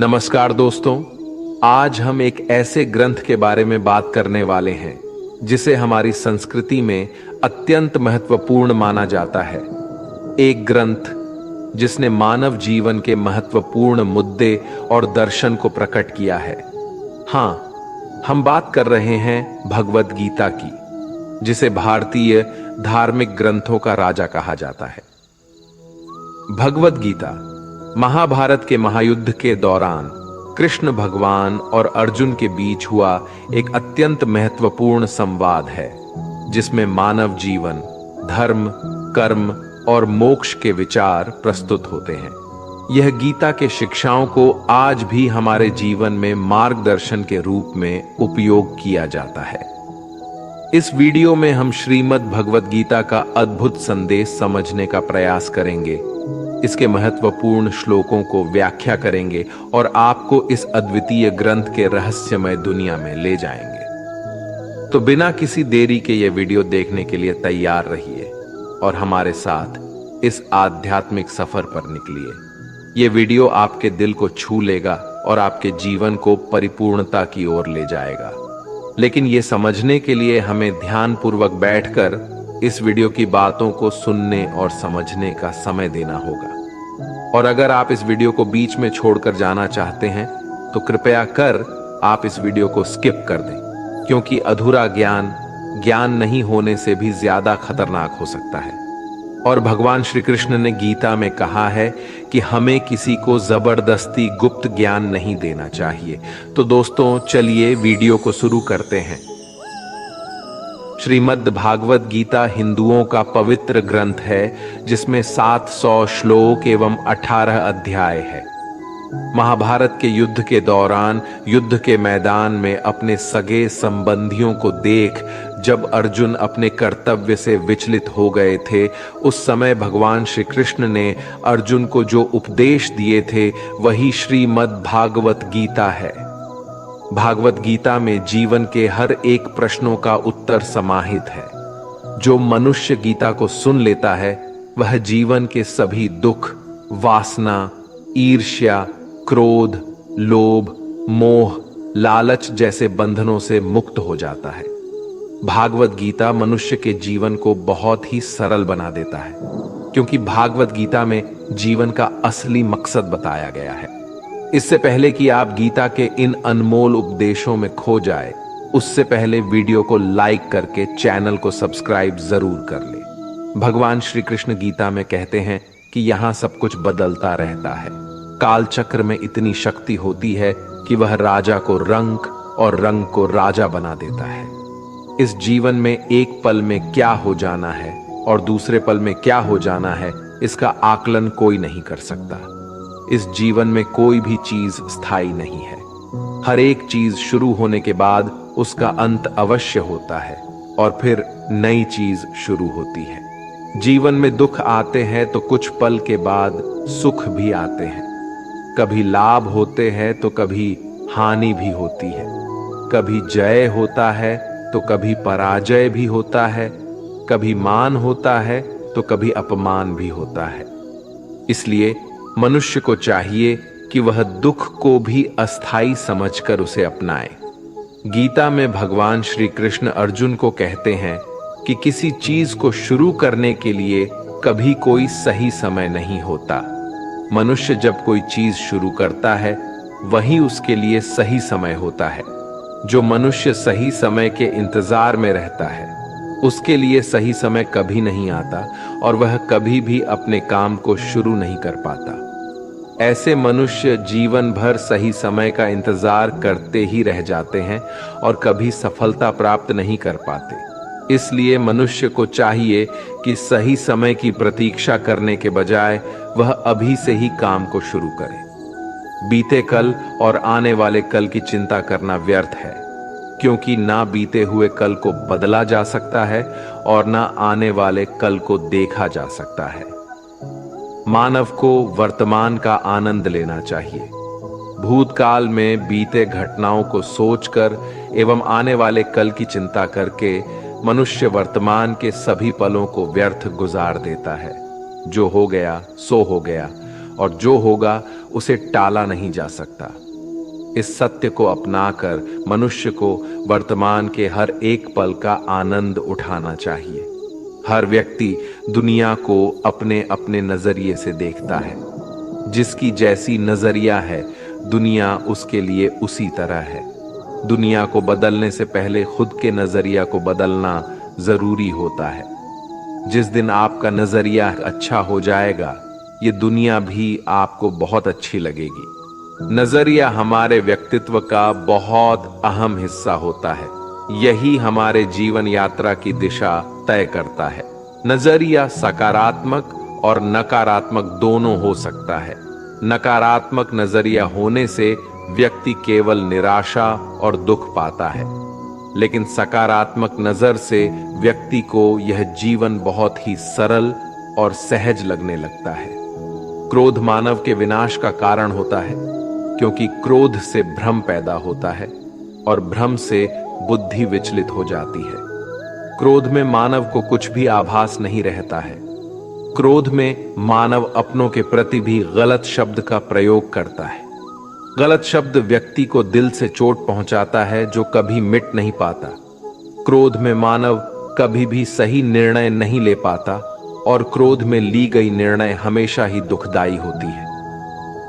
नमस्कार दोस्तों, आज हम एक ऐसे ग्रंथ के बारे में बात करने वाले हैं जिसे हमारी संस्कृति में अत्यंत महत्वपूर्ण माना जाता है। एक ग्रंथ जिसने मानव जीवन के महत्वपूर्ण मुद्दे और दर्शन को प्रकट किया है। हाँ, हम बात कर रहे हैं भगवद गीता की, जिसे भारतीय धार्मिक ग्रंथों का राजा कहा जाता है। भगवद गीता महाभारत के महायुद्ध के दौरान कृष्ण भगवान और अर्जुन के बीच हुआ एक अत्यंत महत्वपूर्ण संवाद है, जिसमें मानव जीवन, धर्म, कर्म और मोक्ष के विचार प्रस्तुत होते हैं। यह गीता के शिक्षाओं को आज भी हमारे जीवन में मार्गदर्शन के रूप में उपयोग किया जाता है। इस वीडियो में हम श्रीमद् भगवद गीता का अद्भुत संदेश समझने का प्रयास करेंगे, इसके महत्वपूर्ण श्लोकों को व्याख्या करेंगे और आपको इस अद्वितीय ग्रंथ के रहस्यमय दुनिया में ले जाएंगे। तो बिना किसी देरी के ये वीडियो देखने के लिए तैयार रहिए और हमारे साथ इस आध्यात्मिक सफर पर निकलिए। ये वीडियो आपके दिल को छू लेगा और आपके जीवन को परिपूर्णता की ओर ले जाएगा। लेकिन ये समझने के लिए हमें ध्यानपूर्वक बैठकर इस वीडियो की बातों को सुनने और समझने का समय देना होगा। और अगर आप इस वीडियो को बीच में छोड़कर जाना चाहते हैं तो कृपया कर आप इस वीडियो को स्किप कर दें, क्योंकि अधूरा ज्ञान नहीं होने से भी ज्यादा खतरनाक हो सकता है। और भगवान श्री कृष्ण ने गीता में कहा है कि हमें किसी को जबरदस्ती गुप्त ज्ञान नहीं देना चाहिए। तो दोस्तों, चलिए वीडियो को शुरू करते हैं। श्रीमद् भागवत गीता हिंदुओं का पवित्र ग्रंथ है, जिसमें 700 श्लोक एवं 18 अध्याय है। महाभारत के युद्ध के दौरान युद्ध के मैदान में अपने सगे संबंधियों को देख जब अर्जुन अपने कर्तव्य से विचलित हो गए थे, उस समय भगवान श्री कृष्ण ने अर्जुन को जो उपदेश दिए थे वही श्रीमद् भागवत गीता है। भागवत गीता में जीवन के हर एक प्रश्नों का उत्तर समाहित है। जो मनुष्य गीता को सुन लेता है वह जीवन के सभी दुख, वासना, ईर्ष्या, क्रोध, लोभ, मोह, लालच जैसे बंधनों से मुक्त हो जाता है। भागवत गीता मनुष्य के जीवन को बहुत ही सरल बना देता है, क्योंकि भागवत गीता में जीवन का असली मकसद बताया गया है। इससे पहले कि आप गीता के इन अनमोल उपदेशों में खो जाए, उससे पहले वीडियो को लाइक करके चैनल को सब्सक्राइब जरूर कर ले। भगवान श्री कृष्ण गीता में कहते हैं कि यहाँ सब कुछ बदलता रहता है। काल चक्र में इतनी शक्ति होती है कि वह राजा को रंक और रंग को राजा बना देता है। इस जीवन में एक पल में क्या हो जाना है और दूसरे पल में क्या हो जाना है, इसका आकलन कोई नहीं कर सकता। इस जीवन में कोई भी चीज स्थायी नहीं है। हर एक चीज शुरू होने के बाद उसका अंत अवश्य होता है और फिर नई चीज शुरू होती है। जीवन में दुख आते हैं तो कुछ पल के बाद सुख भी आते हैं। कभी लाभ होते हैं तो कभी हानि भी होती है। कभी जय होता है तो कभी पराजय भी होता है। कभी मान होता है तो कभी अपमान भी होता है। इसलिए मनुष्य को चाहिए कि वह दुख को भी अस्थाई समझकर उसे अपनाए। गीता में भगवान श्री कृष्ण अर्जुन को कहते हैं कि किसी चीज को शुरू करने के लिए कभी कोई सही समय नहीं होता। मनुष्य जब कोई चीज शुरू करता है वही उसके लिए सही समय होता है। जो मनुष्य सही समय के इंतजार में रहता है उसके लिए सही समय कभी नहीं आता और वह कभी भी अपने काम को शुरू नहीं कर पाता। ऐसे मनुष्य जीवन भर सही समय का इंतजार करते ही रह जाते हैं और कभी सफलता प्राप्त नहीं कर पाते। इसलिए मनुष्य को चाहिए कि सही समय की प्रतीक्षा करने के बजाय वह अभी से ही काम को शुरू करे। बीते कल और आने वाले कल की चिंता करना व्यर्थ है, क्योंकि ना बीते हुए कल को बदला जा सकता है और ना आने वाले कल को देखा जा सकता है। मानव को वर्तमान का आनंद लेना चाहिए। भूतकाल में बीते घटनाओं को सोचकर एवं आने वाले कल की चिंता करके मनुष्य वर्तमान के सभी पलों को व्यर्थ गुजार देता है। जो हो गया सो हो गया और जो होगा उसे टाला नहीं जा सकता। इस सत्य को अपनाकर मनुष्य को वर्तमान के हर एक पल का आनंद उठाना चाहिए। हर व्यक्ति दुनिया को अपने अपने नजरिए से देखता है। जिसकी जैसी नजरिया है, दुनिया उसके लिए उसी तरह है। दुनिया को बदलने से पहले खुद के नजरिया को बदलना जरूरी होता है। जिस दिन आपका नजरिया अच्छा हो जाएगा, ये दुनिया भी आपको बहुत अच्छी लगेगी। नजरिया हमारे व्यक्तित्व का बहुत अहम हिस्सा होता है। यही हमारे जीवन यात्रा की दिशा तय करता है। नजरिया सकारात्मक और नकारात्मक दोनों हो सकता है। नकारात्मक नजरिया होने से व्यक्ति केवल निराशा और दुख पाता है, लेकिन सकारात्मक नजर से व्यक्ति को यह जीवन बहुत ही सरल और सहज लगने लगता है। क्रोध मानव के विनाश का कारण होता है, क्योंकि क्रोध से भ्रम पैदा होता है और भ्रम से बुद्धि विचलित हो जाती है। क्रोध में मानव को कुछ भी आभास नहीं रहता है। क्रोध में मानव अपनों के प्रति भी गलत शब्द का प्रयोग करता है। गलत शब्द व्यक्ति को दिल से चोट पहुंचाता है, जो कभी मिट नहीं पाता। क्रोध में मानव कभी भी सही निर्णय नहीं ले पाता और क्रोध में ली गई निर्णय हमेशा ही दुखदाई होती है।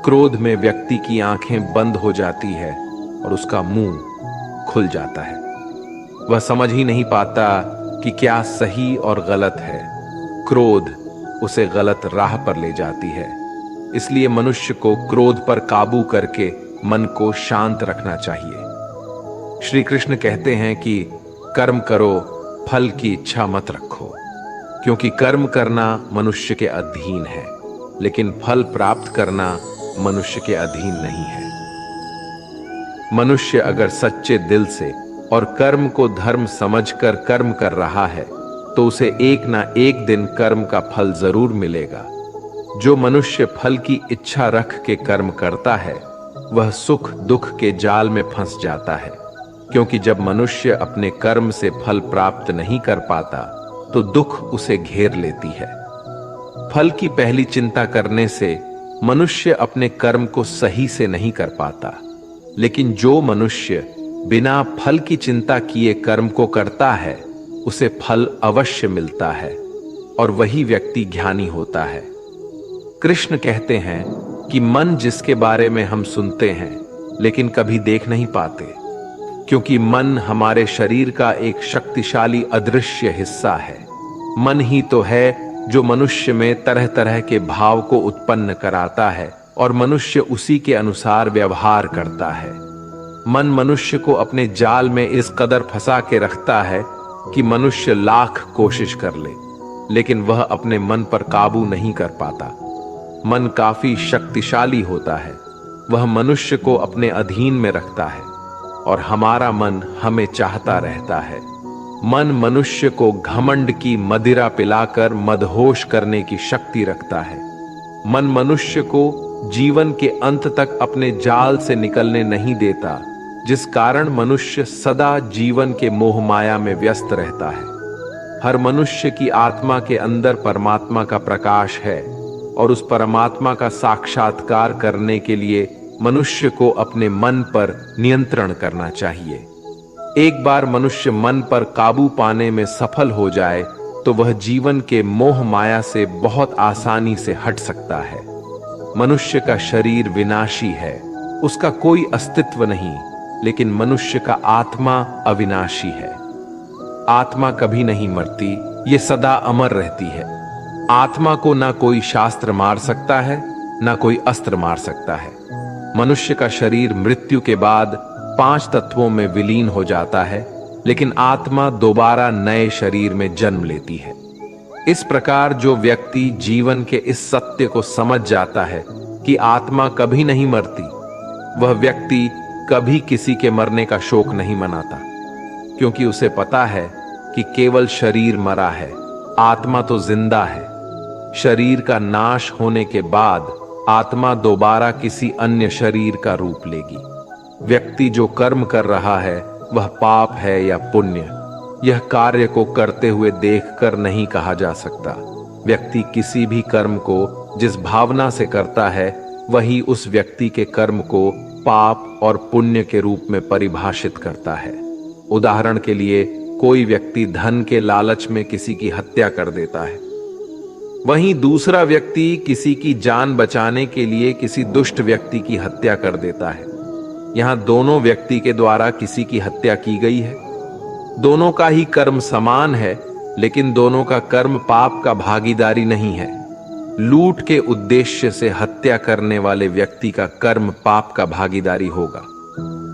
क्रोध में व्यक्ति की आंखें बंद हो जाती है और उसका मुंह खुल जाता है। वह समझ ही नहीं पाता कि क्या सही और गलत है। क्रोध उसे गलत राह पर ले जाती है। इसलिए मनुष्य को क्रोध पर काबू करके मन को शांत रखना चाहिए। श्री कृष्ण कहते हैं कि कर्म करो, फल की इच्छा मत रखो, क्योंकि कर्म करना मनुष्य के अधीन है, लेकिन फल प्राप्त करना मनुष्य के अधीन नहीं है। मनुष्य अगर सच्चे दिल से और कर्म को धर्म समझकर कर्म कर रहा है, तो उसे एक ना एक दिन कर्म का फल जरूर मिलेगा। जो मनुष्य फल की इच्छा रख के कर्म करता है, वह सुख दुख के जाल में फंस जाता है, क्योंकि जब मनुष्य अपने कर्म से फल प्राप्त नहीं कर पाता, तो दुख उसे घेर लेती है। फल की पहली चिंता करने से मनुष्य अपने कर्म को सही से नहीं कर पाता, लेकिन जो मनुष्य बिना फल की चिंता किए कर्म को करता है, उसे फल अवश्य मिलता है और वही व्यक्ति ज्ञानी होता है। कृष्ण कहते हैं कि मन जिसके बारे में हम सुनते हैं लेकिन कभी देख नहीं पाते, क्योंकि मन हमारे शरीर का एक शक्तिशाली अदृश्य हिस्सा है। मन ही तो है जो मनुष्य में तरह तरह के भाव को उत्पन्न कराता है और मनुष्य उसी के अनुसार व्यवहार करता है। मन मनुष्य को अपने जाल में इस कदर फंसा के रखता है कि मनुष्य लाख कोशिश कर ले, लेकिन वह अपने मन पर काबू नहीं कर पाता। मन काफी शक्तिशाली होता है, वह मनुष्य को अपने अधीन में रखता है और हमारा मन हमें चाहता रहता है। मन मनुष्य को घमंड की मदिरा पिलाकर मदहोश करने की शक्ति रखता है। मन मनुष्य को जीवन के अंत तक अपने जाल से निकलने नहीं देता, जिस कारण मनुष्य सदा जीवन के मोह माया में व्यस्त रहता है। हर मनुष्य की आत्मा के अंदर परमात्मा का प्रकाश है और उस परमात्मा का साक्षात्कार करने के लिए मनुष्य को अपने मन पर नियंत्रण करना चाहिए। एक बार मनुष्य मन पर काबू पाने में सफल हो जाए तो वह जीवन के मोह माया से बहुत आसानी से हट सकता है। मनुष्य का शरीर विनाशी है, उसका कोई अस्तित्व नहीं, लेकिन मनुष्य का आत्मा अविनाशी है। आत्मा कभी नहीं मरती, ये सदा अमर रहती है। आत्मा को ना कोई शास्त्र मार सकता है, ना कोई अस्त्र मार सकता है। मनुष्य का शरीर मृत्यु के बाद 5 तत्वों में विलीन हो जाता है, लेकिन आत्मा दोबारा नए शरीर में जन्म लेती है। इस प्रकार जो व्यक्ति जीवन के इस सत्य को समझ जाता है कि आत्मा कभी नहीं मरती, वह व्यक्ति कभी किसी के मरने का शोक नहीं मनाता, क्योंकि उसे पता है कि केवल शरीर मरा है, आत्मा तो जिंदा है। शरीर का नाश होने के बाद आत्मा दोबारा किसी अन्य शरीर का रूप लेगी। व्यक्ति जो कर्म कर रहा है वह पाप है या पुण्य, यह कार्य को करते हुए देखकर नहीं कहा जा सकता। व्यक्ति किसी भी कर्म को जिस भावना से करता है वही उस व्यक्ति के कर्म को पाप और पुण्य के रूप में परिभाषित करता है। उदाहरण के लिए, कोई व्यक्ति धन के लालच में किसी की हत्या कर देता है, वहीं दूसरा व्यक्ति किसी की जान बचाने के लिए किसी दुष्ट व्यक्ति की हत्या कर देता है। यहां दोनों व्यक्ति के द्वारा किसी की हत्या की गई है। दोनों का ही कर्म समान है, लेकिन दोनों का कर्म पाप का भागीदारी नहीं है। लूट के उद्देश्य से हत्या करने वाले व्यक्ति का कर्म पाप का भागीदारी होगा,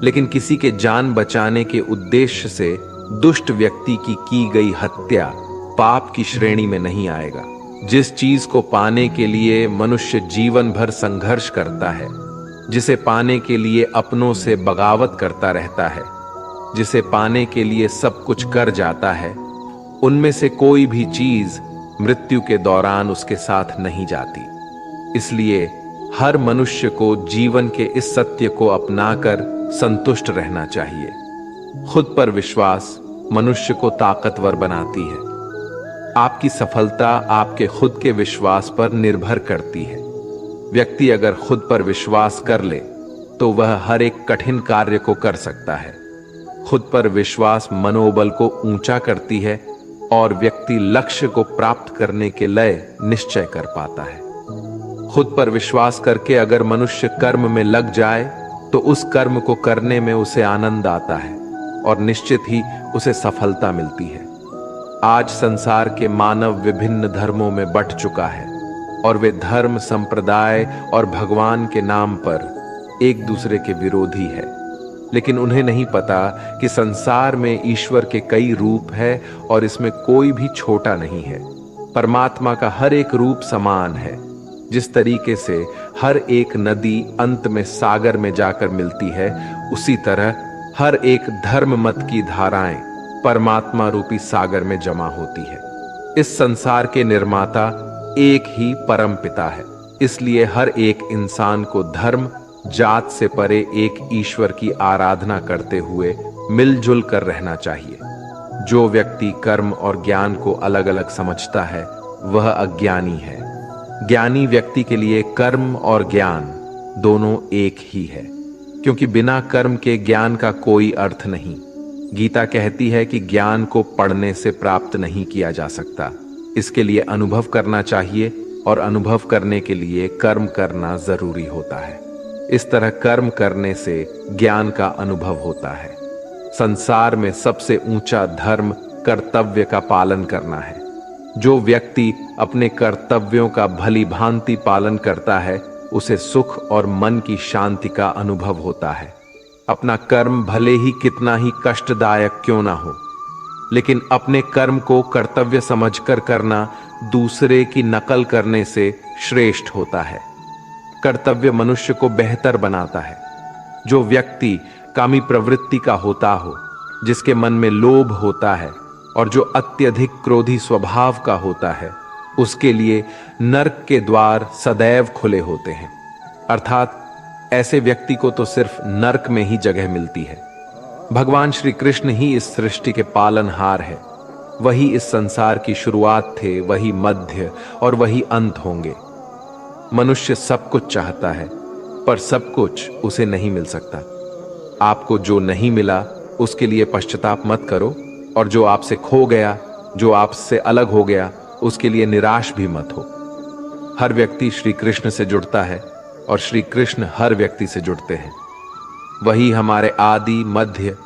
लेकिन किसी के जान बचाने के उद्देश्य से दुष्ट व्यक्ति की गई हत्या पाप की श्रेणी में नहीं आएगा। जिस चीज को पाने के लिए मनुष्य जीवन भर संघर्ष करता है, जिसे पाने के लिए अपनों से बगावत करता रहता है, जिसे पाने के लिए सब कुछ कर जाता है, उनमें से कोई भी चीज मृत्यु के दौरान उसके साथ नहीं जाती। इसलिए हर मनुष्य को जीवन के इस सत्य को अपनाकर संतुष्ट रहना चाहिए। खुद पर विश्वास मनुष्य को ताकतवर बनाती है। आपकी सफलता आपके खुद के विश्वास पर निर्भर करती है। व्यक्ति अगर खुद पर विश्वास कर ले तो वह हर एक कठिन कार्य को कर सकता है। खुद पर विश्वास मनोबल को ऊंचा करती है और व्यक्ति लक्ष्य को प्राप्त करने के लिए निश्चय कर पाता है। खुद पर विश्वास करके अगर मनुष्य कर्म में लग जाए तो उस कर्म को करने में उसे आनंद आता है और निश्चित ही उसे सफलता मिलती है। आज संसार के मानव विभिन्न धर्मों में बंट चुका है और वे धर्म, संप्रदाय और भगवान के नाम पर एक दूसरे के विरोधी है। लेकिन उन्हें नहीं पता कि संसार में ईश्वर के कई रूप है और इसमें कोई भी छोटा नहीं है। परमात्मा का हर एक रूप समान है। जिस तरीके से हर एक नदी अंत में सागर में जाकर मिलती है, उसी तरह हर एक धर्म मत की धाराएं परमात्मा रूपी सागर में जमा होती है। इस संसार के निर्माता एक ही परम पिता है। इसलिए हर एक इंसान को धर्म, जात से परे एक ईश्वर की आराधना करते हुए मिलजुल कर रहना चाहिए। जो व्यक्ति कर्म और ज्ञान को अलग अलग समझता है वह अज्ञानी है। ज्ञानी व्यक्ति के लिए कर्म और ज्ञान दोनों एक ही है, क्योंकि बिना कर्म के ज्ञान का कोई अर्थ नहीं। गीता कहती है कि ज्ञान को पढ़ने से प्राप्त नहीं किया जा सकता, इसके लिए अनुभव करना चाहिए और अनुभव करने के लिए कर्म करना जरूरी होता है। इस तरह कर्म करने से ज्ञान का अनुभव होता है। संसार में सबसे ऊंचा धर्म कर्तव्य का पालन करना है। जो व्यक्ति अपने कर्तव्यों का भली भांति पालन करता है उसे सुख और मन की शांति का अनुभव होता है। अपना कर्म भले ही कितना ही कष्टदायक क्यों ना हो, लेकिन अपने कर्म को कर्तव्य समझकर करना दूसरे की नकल करने से श्रेष्ठ होता है। कर्तव्य मनुष्य को बेहतर बनाता है। जो व्यक्ति कामी प्रवृत्ति का होता हो, जिसके मन में लोभ होता है और जो अत्यधिक क्रोधी स्वभाव का होता है, उसके लिए नरक के द्वार सदैव खुले होते हैं। अर्थात ऐसे व्यक्ति को तो सिर्फ नरक में ही जगह मिलती है। भगवान श्री कृष्ण ही इस सृष्टि के पालनहार है। वही इस संसार की शुरुआत थे, वही मध्य और वही अंत होंगे। मनुष्य सब कुछ चाहता है, पर सब कुछ उसे नहीं मिल सकता। आपको जो नहीं मिला उसके लिए पश्चाताप मत करो, और जो आपसे खो गया, जो आपसे अलग हो गया, उसके लिए निराश भी मत हो। हर व्यक्ति श्री कृष्ण से जुड़ता है और श्री कृष्ण हर व्यक्ति से जुड़ते हैं। वही हमारे आदि, मध्य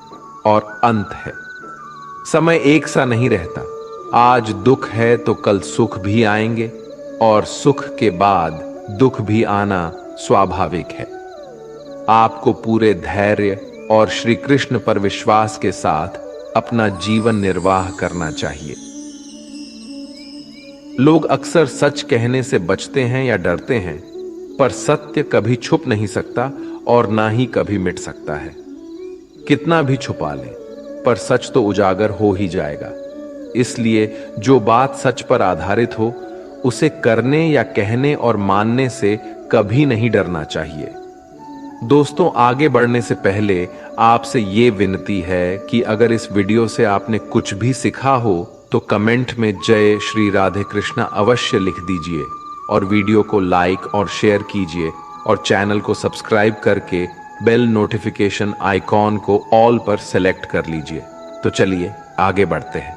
और अंत है। समय एक सा नहीं रहता। आज दुख है तो कल सुख भी आएंगे और सुख के बाद दुख भी आना स्वाभाविक है। आपको पूरे धैर्य और श्री कृष्ण पर विश्वास के साथ अपना जीवन निर्वाह करना चाहिए। लोग अक्सर सच कहने से बचते हैं या डरते हैं, पर सत्य कभी छुप नहीं सकता और ना ही कभी मिट सकता है। कितना भी छुपा ले, पर सच तो उजागर हो ही जाएगा। इसलिए जो बात सच पर आधारित हो, उसे करने या कहने और मानने से कभी नहीं डरना चाहिए। दोस्तों, आगे बढ़ने से पहले आपसे ये विनती है कि अगर इस वीडियो से आपने कुछ भी सीखा हो तो कमेंट में जय श्री राधे कृष्णा अवश्य लिख दीजिए और वीडियो को लाइक और शेयर कीजिए और चैनल को सब्सक्राइब करके बेल नोटिफिकेशन आइकॉन को ऑल पर सेलेक्ट कर लीजिए। तो चलिए आगे बढ़ते हैं।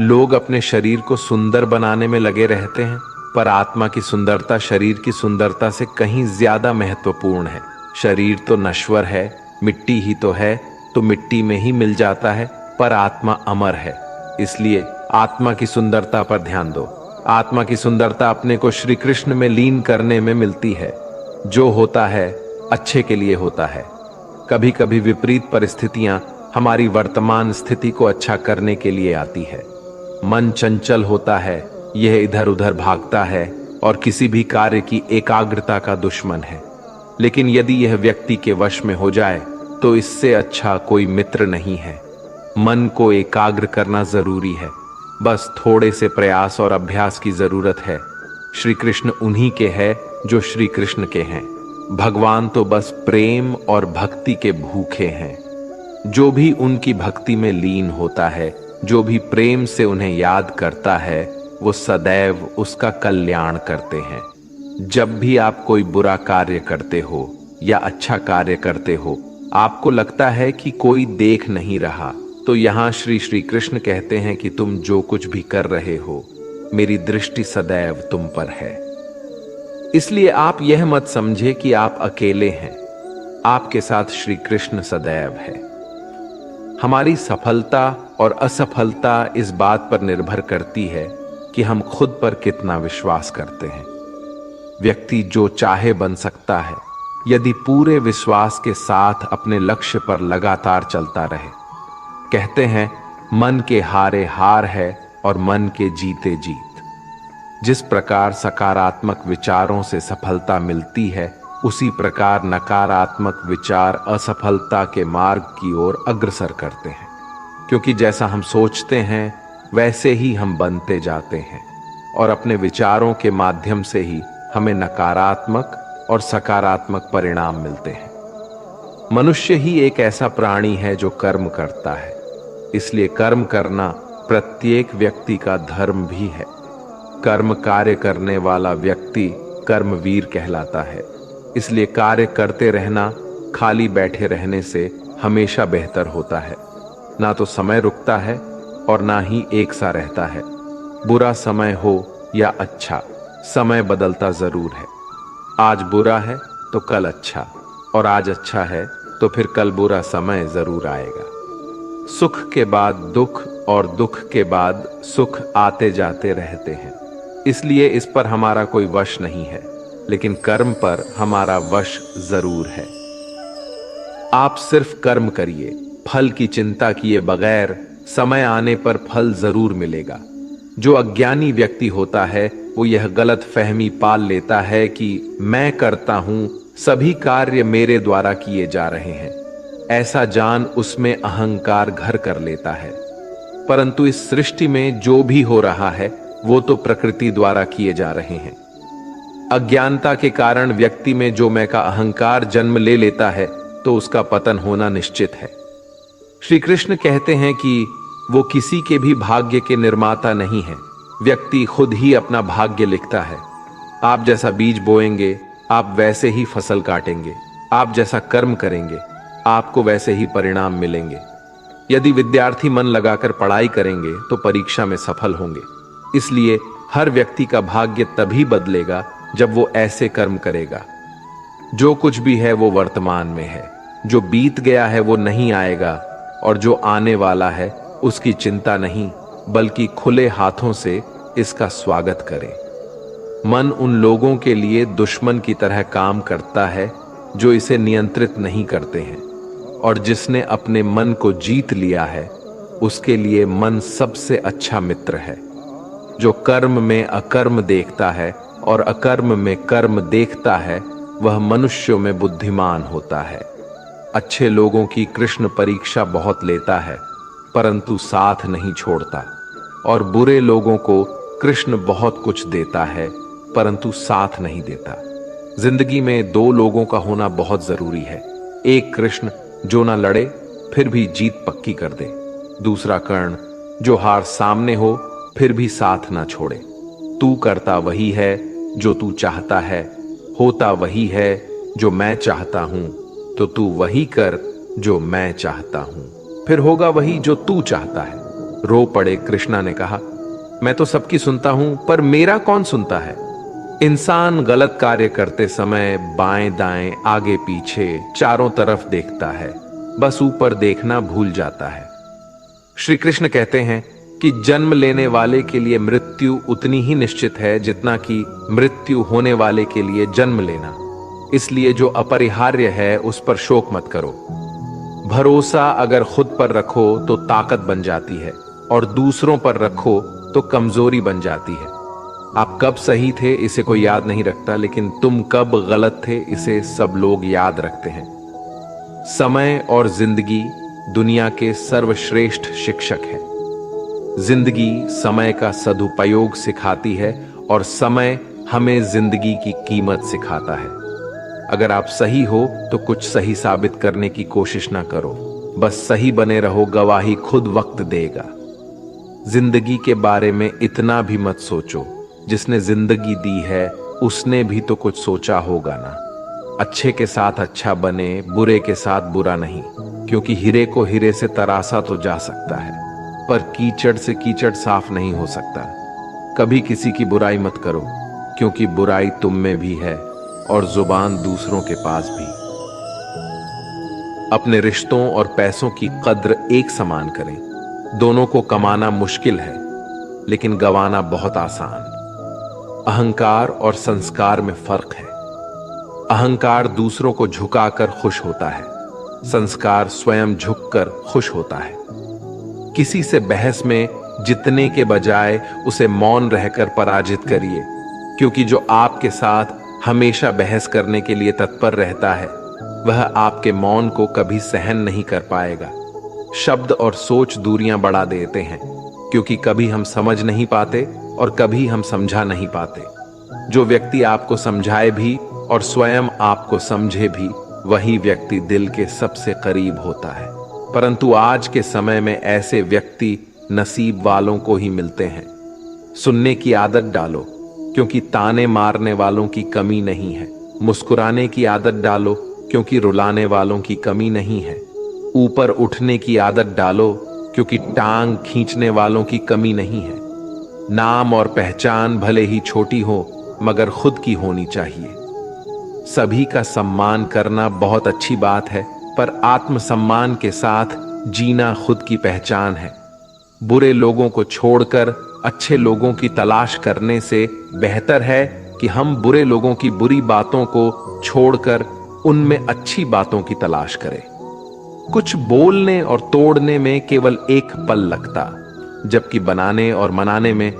लोग अपने शरीर को सुंदर बनाने में लगे रहते हैं, पर आत्मा की सुंदरता शरीर की सुंदरता से कहीं ज्यादा महत्वपूर्ण है। शरीर तो नश्वर है, मिट्टी ही तो है, तो मिट्टी में ही मिल जाता है, पर आत्मा अमर है। इसलिए आत्मा की सुंदरता पर ध्यान दो। आत्मा की सुंदरता अपने को श्री कृष्ण में लीन करने में मिलती है। जो होता है अच्छे के लिए होता है। कभी कभी विपरीत परिस्थितियां हमारी वर्तमान स्थिति को अच्छा करने के लिए आती है। मन चंचल होता है, यह इधर उधर भागता है और किसी भी कार्य की एकाग्रता का दुश्मन है। लेकिन यदि यह व्यक्ति के वश में हो जाए तो इससे अच्छा कोई मित्र नहीं है। मन को एकाग्र करना जरूरी है, बस थोड़े से प्रयास और अभ्यास की जरूरत है। श्री कृष्ण उन्हीं के हैं जो श्री कृष्ण के हैं। भगवान तो बस प्रेम और भक्ति के भूखे हैं। जो भी उनकी भक्ति में लीन होता है, जो भी प्रेम से उन्हें याद करता है, वो सदैव उसका कल्याण करते हैं। जब भी आप कोई बुरा कार्य करते हो या अच्छा कार्य करते हो, आपको लगता है कि कोई देख नहीं रहा, तो यहाँ श्री कृष्ण कहते हैं कि तुम जो कुछ भी कर रहे हो, मेरी दृष्टि सदैव तुम पर है। इसलिए आप यह मत समझे कि आप अकेले हैं, आपके साथ श्री कृष्ण सदैव है। हमारी सफलता और असफलता इस बात पर निर्भर करती है कि हम खुद पर कितना विश्वास करते हैं। व्यक्ति जो चाहे बन सकता है, यदि पूरे विश्वास के साथ अपने लक्ष्य पर लगातार चलता रहे। कहते हैं मन के हारे हार है और मन के जीते जीत। जिस प्रकार सकारात्मक विचारों से सफलता मिलती है, उसी प्रकार नकारात्मक विचार असफलता के मार्ग की ओर अग्रसर करते हैं। क्योंकि जैसा हम सोचते हैं वैसे ही हम बनते जाते हैं, और अपने विचारों के माध्यम से ही हमें नकारात्मक और सकारात्मक परिणाम मिलते हैं। मनुष्य ही एक ऐसा प्राणी है जो कर्म करता है, इसलिए कर्म करना प्रत्येक व्यक्ति का धर्म भी है। कर्म कार्य करने वाला व्यक्ति कर्मवीर कहलाता है। इसलिए कार्य करते रहना खाली बैठे रहने से हमेशा बेहतर होता है। ना तो समय रुकता है और ना ही एक सा रहता है। बुरा समय हो या अच्छा, समय बदलता जरूर है। आज बुरा है तो कल अच्छा, और आज अच्छा है तो फिर कल बुरा समय जरूर आएगा। सुख के बाद दुख और दुख के बाद सुख आते जाते रहते हैं। इसलिए इस पर हमारा कोई वश नहीं है, लेकिन कर्म पर हमारा वश जरूर है। आप सिर्फ कर्म करिए, फल की चिंता किए बगैर समय आने पर फल जरूर मिलेगा। जो अज्ञानी व्यक्ति होता है वो यह गलत फहमी पाल लेता है कि मैं करता हूं, सभी कार्य मेरे द्वारा किए जा रहे हैं। ऐसा जान उसमें अहंकार घर कर लेता है। परंतु इस सृष्टि में जो भी हो रहा है वो तो प्रकृति द्वारा किए जा रहे हैं। अज्ञानता के कारण व्यक्ति में जो मैं का अहंकार जन्म ले लेता है तो उसका पतन होना निश्चित है। श्री कृष्ण कहते हैं कि वो किसी के भी भाग्य के निर्माता नहीं है। व्यक्ति खुद ही अपना भाग्य लिखता है। आप जैसा बीज बोएंगे आप वैसे ही फसल काटेंगे। आप जैसा कर्म करेंगे आपको वैसे ही परिणाम मिलेंगे। यदि विद्यार्थी मन लगाकर पढ़ाई करेंगे तो परीक्षा में सफल होंगे। इसलिए हर व्यक्ति का भाग्य तभी बदलेगा जब वो ऐसे कर्म करेगा। जो कुछ भी है वो वर्तमान में है, जो बीत गया है वो नहीं आएगा, और जो आने वाला है उसकी चिंता नहीं, बल्कि खुले हाथों से इसका स्वागत करें। मन उन लोगों के लिए दुश्मन की तरह काम करता है जो इसे नियंत्रित नहीं करते हैं, और जिसने अपने मन को जीत लिया है उसके लिए मन सबसे अच्छा मित्र है। जो कर्म में अकर्म देखता है और अकर्म में कर्म देखता है वह मनुष्यों में बुद्धिमान होता है। अच्छे लोगों की कृष्ण परीक्षा बहुत लेता है परंतु साथ नहीं छोड़ता, और बुरे लोगों को कृष्ण बहुत कुछ देता है परंतु साथ नहीं देता। जिंदगी में दो लोगों का होना बहुत जरूरी है। एक कृष्ण जो ना लड़े फिर भी जीत पक्की कर दे, दूसरा कर्ण जो हार सामने हो फिर भी साथ ना छोड़े। तू करता वही है जो तू चाहता है, होता वही है जो मैं चाहता हूं तो तू वही कर जो मैं चाहता हूं, फिर होगा वही जो तू चाहता है। रो पड़े कृष्णा ने कहा, मैं तो सबकी सुनता हूं, पर मेरा कौन सुनता है। इंसान गलत कार्य करते समय बाएं दाएं आगे पीछे चारों तरफ देखता है, बस ऊपर देखना भूल जाता है। श्री कृष्ण कहते हैं कि जन्म लेने वाले के लिए मृत्यु उतनी ही निश्चित है जितना कि मृत्यु होने वाले के लिए जन्म लेना। इसलिए जो अपरिहार्य है उस पर शोक मत करो। भरोसा अगर खुद पर रखो तो ताकत बन जाती है, और दूसरों पर रखो तो कमजोरी बन जाती है। आप कब सही थे इसे कोई याद नहीं रखता, लेकिन तुम कब गलत थे इसे सब लोग याद रखते हैं। समय और जिंदगी दुनिया के सर्वश्रेष्ठ शिक्षक है। जिंदगी समय का सदुपयोग सिखाती है और समय हमें जिंदगी की कीमत सिखाता है। अगर आप सही हो तो कुछ सही साबित करने की कोशिश ना करो, बस सही बने रहो, गवाही खुद वक्त देगा। जिंदगी के बारे में इतना भी मत सोचो, जिसने जिंदगी दी है उसने भी तो कुछ सोचा होगा ना। अच्छे के साथ अच्छा बने, बुरे के साथ बुरा नहीं, क्योंकि हीरे को हीरे से तरासा तो जा सकता है, पर कीचड़ से कीचड़ साफ नहीं हो सकता। कभी किसी की बुराई मत करो, क्योंकि बुराई तुम में भी है और जुबान दूसरों के पास भी। अपने रिश्तों और पैसों की कद्र एक समान करें। दोनों को कमाना मुश्किल है, लेकिन गंवाना बहुत आसान। अहंकार और संस्कार में फर्क है। अहंकार दूसरों को झुकाकर खुश होता है, संस्कार स्वयं झुककर खुश होता है। किसी से बहस में जीतने के बजाय उसे मौन रहकर पराजित करिए, क्योंकि जो आपके साथ हमेशा बहस करने के लिए तत्पर रहता है वह आपके मौन को कभी सहन नहीं कर पाएगा। शब्द और सोच दूरियां बढ़ा देते हैं, क्योंकि कभी हम समझ नहीं पाते और कभी हम समझा नहीं पाते। जो व्यक्ति आपको समझाए भी और स्वयं आपको समझे भी, वही व्यक्ति दिल के सबसे करीब होता है। परंतु आज के समय में ऐसे व्यक्ति नसीब वालों को ही मिलते हैं। सुनने की आदत डालो, क्योंकि ताने मारने वालों की कमी नहीं है। मुस्कुराने की आदत डालो, क्योंकि रुलाने वालों की कमी नहीं है। ऊपर उठने की आदत डालो, क्योंकि टांग खींचने वालों की कमी नहीं है। नाम और पहचान भले ही छोटी हो, मगर खुद की होनी चाहिए। सभी का सम्मान करना बहुत अच्छी बात है, पर आत्मसम्मान के साथ जीना खुद की पहचान है। बुरे लोगों को छोड़कर अच्छे लोगों की तलाश करने से बेहतर है कि हम बुरे लोगों की बुरी बातों को छोड़कर उनमें अच्छी बातों की तलाश करें। कुछ बोलने और तोड़ने में केवल एक पल लगता, जबकि बनाने और मनाने में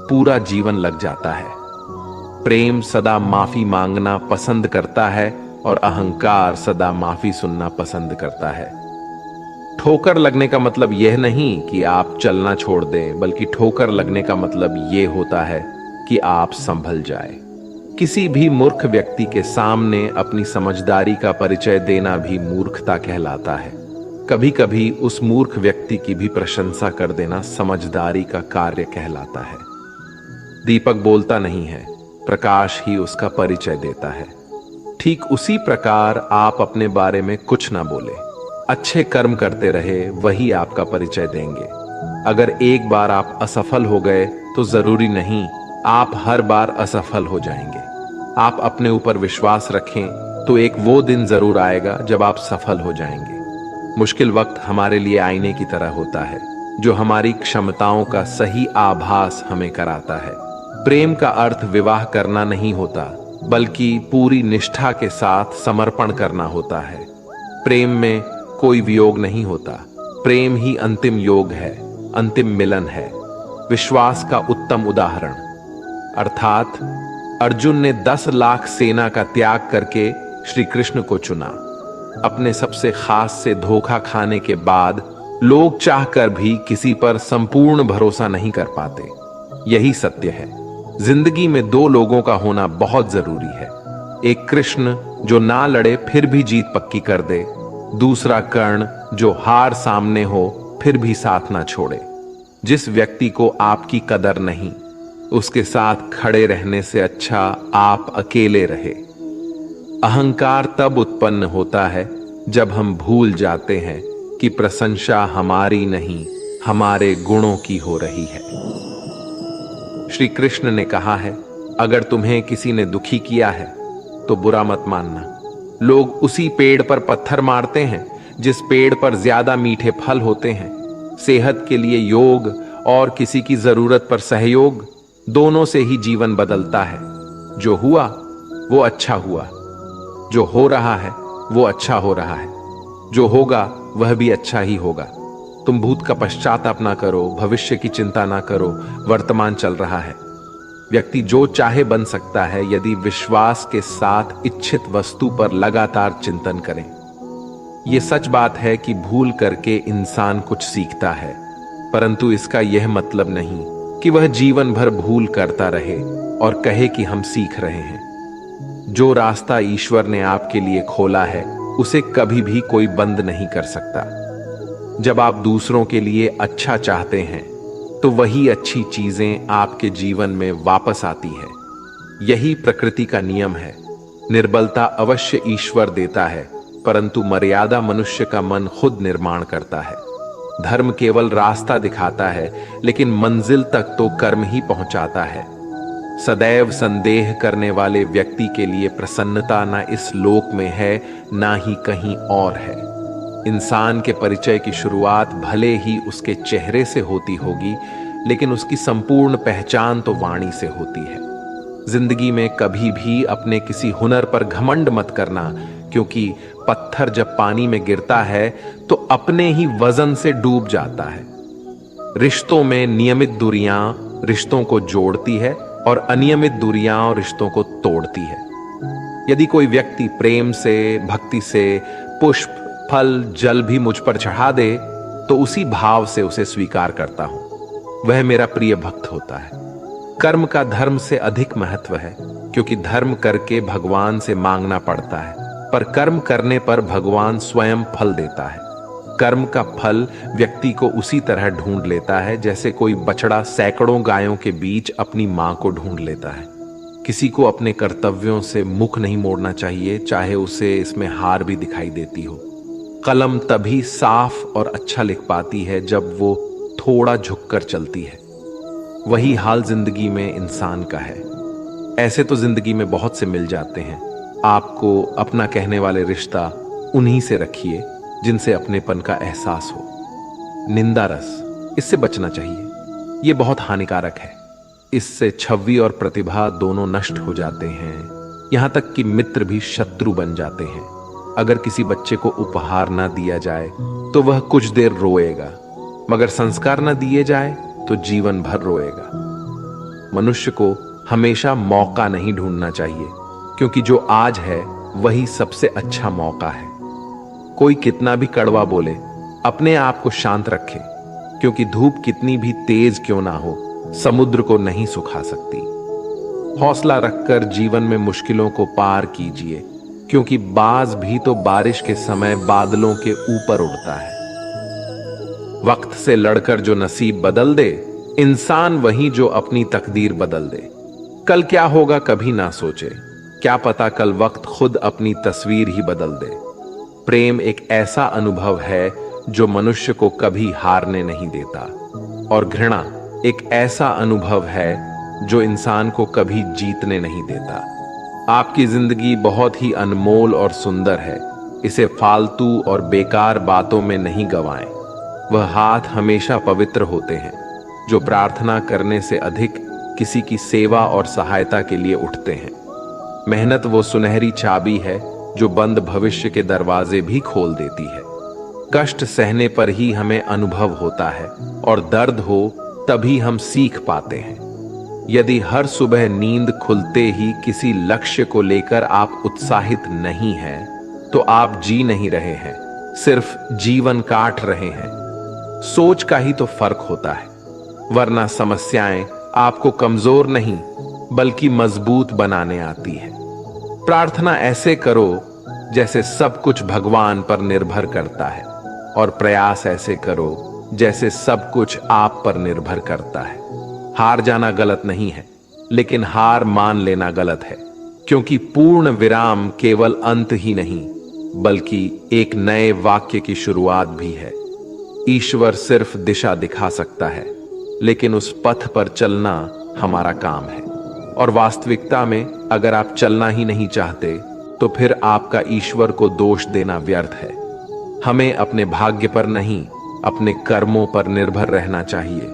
पूरा जीवन लग जाता है। प्रेम सदा माफी मांगना पसंद करता है और अहंकार सदा माफी सुनना पसंद करता है। ठोकर लगने का मतलब यह नहीं कि आप चलना छोड़ दें, बल्कि ठोकर लगने का मतलब यह होता है कि आप संभल जाए। किसी भी मूर्ख व्यक्ति के सामने अपनी समझदारी का परिचय देना भी मूर्खता कहलाता है। कभी कभी उस मूर्ख व्यक्ति की भी प्रशंसा कर देना समझदारी का कार्य कहलाता है। दीपक बोलता नहीं है, प्रकाश ही उसका परिचय देता है। ठीक उसी प्रकार आप अपने बारे में कुछ ना बोले, अच्छे कर्म करते रहे, वही आपका परिचय देंगे। अगर एक बार आप असफल हो गए तो जरूरी नहीं आप हर बार असफल हो जाएंगे। आप अपने ऊपर विश्वास रखें तो एक वो दिन जरूर आएगा जब आप सफल हो जाएंगे। मुश्किल वक्त हमारे लिए आईने की तरह होता है, जो हमारी क्षमताओं का सही आभास हमें कराता है। प्रेम का अर्थ विवाह करना नहीं होता, बल्कि पूरी निष्ठा के साथ समर्पण करना होता है। प्रेम में कोई वियोग नहीं होता, प्रेम ही अंतिम योग है, अंतिम मिलन है। विश्वास का उत्तम उदाहरण, अर्थात अर्जुन ने 10 लाख सेना का त्याग करके श्री कृष्ण को चुना। अपने सबसे खास से धोखा खाने के बाद लोग चाहकर भी किसी पर संपूर्ण भरोसा नहीं कर पाते। यही सत्य है। जिंदगी में 2 लोगों का होना बहुत जरूरी है। एक कृष्ण जो ना लड़े फिर भी जीत पक्की कर दे, दूसरा कर्ण जो हार सामने हो फिर भी साथ ना छोड़े। जिस व्यक्ति को आपकी कदर नहीं, उसके साथ खड़े रहने से अच्छा आप अकेले रहे। अहंकार तब उत्पन्न होता है जब हम भूल जाते हैं कि प्रशंसा हमारी नहीं, हमारे गुणों की हो रही है। श्री कृष्ण ने कहा है, अगर तुम्हें किसी ने दुखी किया है तो बुरा मत मानना। लोग उसी पेड़ पर पत्थर मारते हैं जिस पेड़ पर ज्यादा मीठे फल होते हैं। सेहत के लिए योग और किसी की जरूरत पर सहयोग, दोनों से ही जीवन बदलता है। जो हुआ वो अच्छा हुआ, जो हो रहा है वो अच्छा हो रहा है, जो होगा वह भी अच्छा ही होगा। तुम भूत का पश्चाताप ना करो, भविष्य की चिंता ना करो, वर्तमान चल रहा है। व्यक्ति जो चाहे बन सकता है यदि विश्वास के साथ इच्छित वस्तु पर लगातार चिंतन करें। यह सच बात है कि भूल करके इंसान कुछ सीखता है, परंतु इसका यह मतलब नहीं कि वह जीवन भर भूल करता रहे और कहे कि हम सीख रहे हैं। जो रास्ता ईश्वर ने आपके लिए खोला है उसे कभी भी कोई बंद नहीं कर सकता। जब आप दूसरों के लिए अच्छा चाहते हैं तो वही अच्छी चीजें आपके जीवन में वापस आती है। यही प्रकृति का नियम है। निर्बलता अवश्य ईश्वर देता है, परंतु मर्यादा मनुष्य का मन खुद निर्माण करता है। धर्म केवल रास्ता दिखाता है, लेकिन मंजिल तक तो कर्म ही पहुंचाता है। सदैव संदेह करने वाले व्यक्ति के लिए प्रसन्नता ना इस लोक में है, ना ही कहीं और है। इंसान के परिचय की शुरुआत भले ही उसके चेहरे से होती होगी, लेकिन उसकी संपूर्ण पहचान तो वाणी से होती है। जिंदगी में कभी भी अपने किसी हुनर पर घमंड मत करना, क्योंकि पत्थर जब पानी में गिरता है तो अपने ही वजन से डूब जाता है। रिश्तों में नियमित दूरियां रिश्तों को जोड़ती है और अनियमित दूरियां रिश्तों को तोड़ती है। यदि कोई व्यक्ति प्रेम से, भक्ति से पुष्प, फल, जल भी मुझ पर चढ़ा दे तो उसी भाव से उसे स्वीकार करता हूं। वह मेरा प्रिय भक्त होता है। कर्म का धर्म से अधिक महत्व है, क्योंकि धर्म करके भगवान से मांगना पड़ता है, पर कर्म करने पर भगवान स्वयं फल देता है। कर्म का फल व्यक्ति को उसी तरह ढूंढ लेता है जैसे कोई बछड़ा सैकड़ों गायों के बीच अपनी मां को ढूंढ लेता है। किसी को अपने कर्तव्यों से मुख नहीं मोड़ना चाहिए, चाहे उसे इसमें हार भी दिखाई देती हो। कलम तभी साफ और अच्छा लिख पाती है जब वो थोड़ा झुककर चलती है। वही हाल जिंदगी में इंसान का है। ऐसे तो जिंदगी में बहुत से मिल जाते हैं। आपको अपना कहने वाले रिश्ता उन्हीं से रखिए जिनसे अपनेपन का एहसास हो। निंदा रस, इससे बचना चाहिए। ये बहुत हानिकारक है। इससे छवि और प्रतिभा दोनों नष्ट हो जाते हैं। यहां तक कि मित्र भी शत्रु बन जाते हैं। अगर किसी बच्चे को उपहार ना दिया जाए तो वह कुछ देर रोएगा, मगर संस्कार ना दिए जाए तो जीवन भर रोएगा। मनुष्य को हमेशा मौका नहीं ढूंढना चाहिए, क्योंकि जो आज है वही सबसे अच्छा मौका है। कोई कितना भी कड़वा बोले, अपने आप को शांत रखे, क्योंकि धूप कितनी भी तेज क्यों ना हो, समुद्र को नहीं सुखा सकती। हौसला रखकर जीवन में मुश्किलों को पार कीजिए, क्योंकि बाज भी तो बारिश के समय बादलों के ऊपर उड़ता है। वक्त से लड़कर जो नसीब बदल दे, इंसान वही जो अपनी तकदीर बदल दे। कल क्या होगा कभी ना सोचे, क्या पता कल वक्त खुद अपनी तस्वीर ही बदल दे। प्रेम एक ऐसा अनुभव है जो मनुष्य को कभी हारने नहीं देता, और घृणा एक ऐसा अनुभव है जो इंसान को कभी जीतने नहीं देता। आपकी जिंदगी बहुत ही अनमोल और सुंदर है। इसे फालतू और बेकार बातों में नहीं गंवाएं। वह हाथ हमेशा पवित्र होते हैं जो प्रार्थना करने से अधिक किसी की सेवा और सहायता के लिए उठते हैं। मेहनत वो सुनहरी चाबी है जो बंद भविष्य के दरवाजे भी खोल देती है। कष्ट सहने पर ही हमें अनुभव होता है, और दर्द हो तभी हम सीख पाते हैं। यदि हर सुबह नींद खुलते ही किसी लक्ष्य को लेकर आप उत्साहित नहीं हैं, तो आप जी नहीं रहे हैं, सिर्फ जीवन काट रहे हैं। सोच का ही तो फर्क होता है, वरना समस्याएं आपको कमजोर नहीं बल्कि मजबूत बनाने आती है। प्रार्थना ऐसे करो जैसे सब कुछ भगवान पर निर्भर करता है, और प्रयास ऐसे करो जैसे सब कुछ आप पर निर्भर करता है। हार जाना गलत नहीं है, लेकिन हार मान लेना गलत है, क्योंकि पूर्ण विराम केवल अंत ही नहीं बल्कि एक नए वाक्य की शुरुआत भी है। ईश्वर सिर्फ दिशा दिखा सकता है, लेकिन उस पथ पर चलना हमारा काम है। और वास्तविकता में अगर आप चलना ही नहीं चाहते तो फिर आपका ईश्वर को दोष देना व्यर्थ है। हमें अपने भाग्य पर नहीं, अपने कर्मों पर निर्भर रहना चाहिए,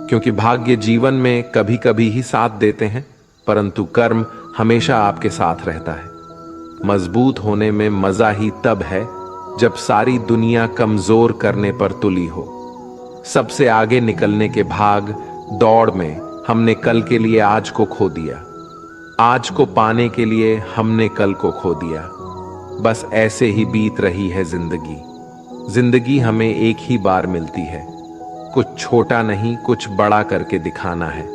क्योंकि भाग्य जीवन में कभी कभी ही साथ देते हैं, परंतु कर्म हमेशा आपके साथ रहता है। मजबूत होने में मजा ही तब है जब सारी दुनिया कमजोर करने पर तुली हो। सबसे आगे निकलने के भाग दौड़ में हमने कल के लिए आज को खो दिया, आज को पाने के लिए हमने कल को खो दिया। बस ऐसे ही बीत रही है जिंदगी। जिंदगी हमें एक ही बार मिलती है, कुछ छोटा नहीं कुछ बड़ा करके दिखाना है।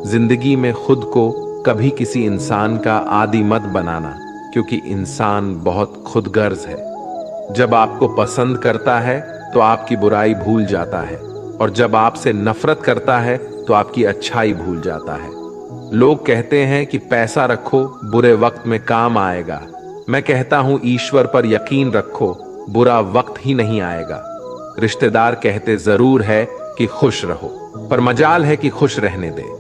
जिंदगी में खुद को कभी किसी इंसान का आदी मत बनाना, क्योंकि इंसान बहुत खुदगर्ज है। जब आपको पसंद करता है तो आपकी बुराई भूल जाता है, और जब आपसे नफरत करता है तो आपकी अच्छाई भूल जाता है। लोग कहते हैं कि पैसा रखो बुरे वक्त में काम आएगा। मैं कहता हूं ईश्वर पर यकीन रखो, बुरा वक्त ही नहीं आएगा। रिश्तेदार कहते जरूर है कि खुश रहो, पर मजाल है कि खुश रहने दे।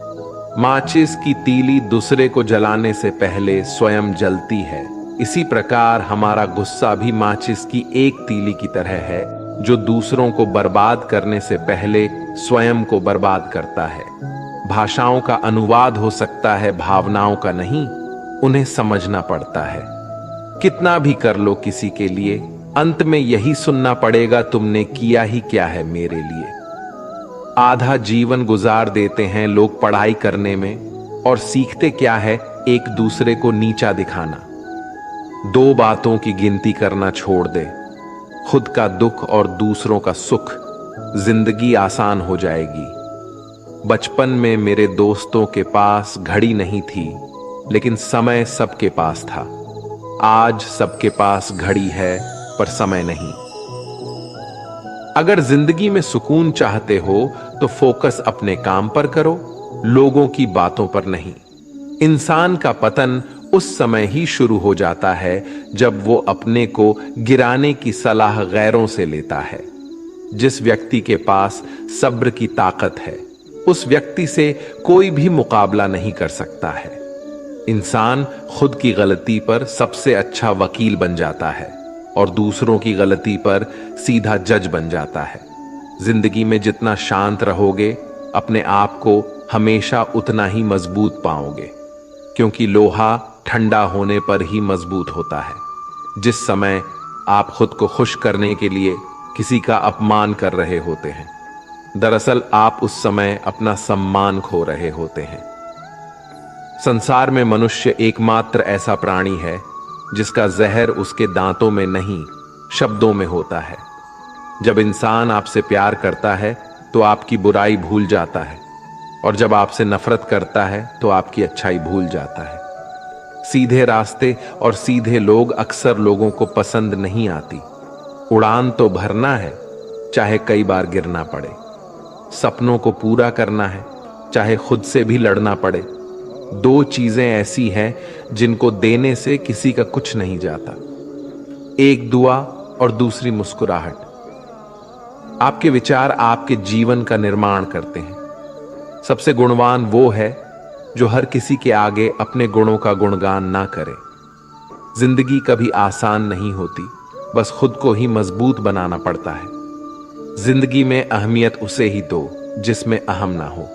माचिस की तीली दूसरे को जलाने से पहले स्वयं जलती है। इसी प्रकार हमारा गुस्सा भी माचिस की एक तीली की तरह है, जो दूसरों को बर्बाद करने से पहले स्वयं को बर्बाद करता है। भाषाओं का अनुवाद हो सकता है, भावनाओं का नहीं। उन्हें समझना पड़ता है। कितना भी कर लो किसी के लिए, अंत में यही सुनना पड़ेगा, तुमने किया ही क्या है मेरे लिए। आधा जीवन गुजार देते हैं लोग पढ़ाई करने में, और सीखते क्या है, एक दूसरे को नीचा दिखाना। दो बातों की गिनती करना छोड़ दे, खुद का दुख और दूसरों का सुख। जिंदगी आसान हो जाएगी। बचपन में मेरे दोस्तों के पास घड़ी नहीं थी, लेकिन समय सबके पास था। आज सबके पास घड़ी है पर समय नहीं। अगर जिंदगी में सुकून चाहते हो तो फोकस अपने काम पर करो, लोगों की बातों पर नहीं। इंसान का पतन उस समय ही शुरू हो जाता है जब वो अपने को गिराने की सलाह गैरों से लेता है। जिस व्यक्ति के पास सब्र की ताकत है, उस व्यक्ति से कोई भी मुकाबला नहीं कर सकता है। इंसान खुद की गलती पर सबसे अच्छा वकील बन जाता है और दूसरों की गलती पर सीधा जज बन जाता है। जिंदगी में जितना शांत रहोगे, अपने आप को हमेशा उतना ही मजबूत पाओगे, क्योंकि लोहा ठंडा होने पर ही मजबूत होता है। जिस समय आप खुद को खुश करने के लिए किसी का अपमान कर रहे होते हैं, दरअसल आप उस समय अपना सम्मान खो रहे होते हैं। संसार में मनुष्य एकमात्र ऐसा प्राणी है जिसका जहर उसके दांतों में नहीं, शब्दों में होता है। जब इंसान आपसे प्यार करता है तो आपकी बुराई भूल जाता है, और जब आपसे नफरत करता है तो आपकी अच्छाई भूल जाता है। सीधे रास्ते और सीधे लोग अक्सर लोगों को पसंद नहीं आती। उड़ान तो भरना है, चाहे कई बार गिरना पड़े। सपनों को पूरा करना है, चाहे खुद से भी लड़ना पड़े। दो चीजें ऐसी हैं जिनको देने से किसी का कुछ नहीं जाता, एक दुआ और दूसरी मुस्कुराहट। आपके विचार आपके जीवन का निर्माण करते हैं। सबसे गुणवान वो है जो हर किसी के आगे अपने गुणों का गुणगान ना करे। जिंदगी कभी आसान नहीं होती, बस खुद को ही मजबूत बनाना पड़ता है। जिंदगी में अहमियत उसे ही दो जिसमें अहम ना हो।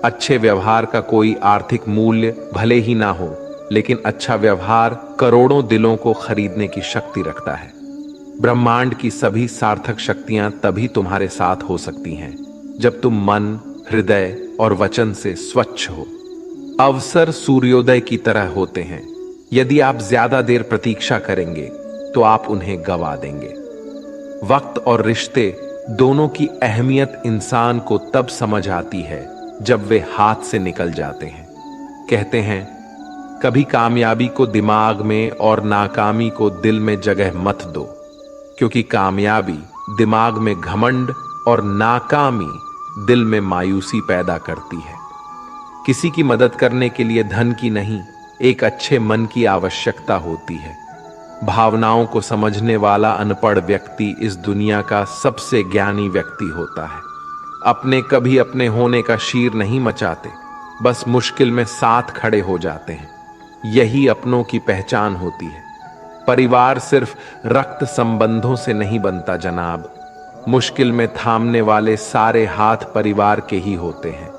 अच्छे व्यवहार का कोई आर्थिक मूल्य भले ही ना हो, लेकिन अच्छा व्यवहार करोड़ों दिलों को खरीदने की शक्ति रखता है। ब्रह्मांड की सभी सार्थक शक्तियां तभी तुम्हारे साथ हो सकती हैं जब तुम मन, हृदय और वचन से स्वच्छ हो। अवसर सूर्योदय की तरह होते हैं। यदि आप ज्यादा देर प्रतीक्षा करेंगे तो आप उन्हें गवा देंगे। वक्त और रिश्ते दोनों की अहमियत इंसान को तब समझ आती है जब वे हाथ से निकल जाते हैं। कहते हैं, कभी कामयाबी को दिमाग में और नाकामी को दिल में जगह मत दो, क्योंकि कामयाबी दिमाग में घमंड और नाकामी दिल में मायूसी पैदा करती है। किसी की मदद करने के लिए धन की नहीं, एक अच्छे मन की आवश्यकता होती है। भावनाओं को समझने वाला अनपढ़ व्यक्ति इस दुनिया का सबसे ज्ञानी व्यक्ति होता है। अपने कभी अपने होने का शीर नहीं मचाते, बस मुश्किल में साथ खड़े हो जाते हैं। यही अपनों की पहचान होती है। परिवार सिर्फ रक्त संबंधों से नहीं बनता जनाब। मुश्किल में थामने वाले सारे हाथ परिवार के ही होते हैं।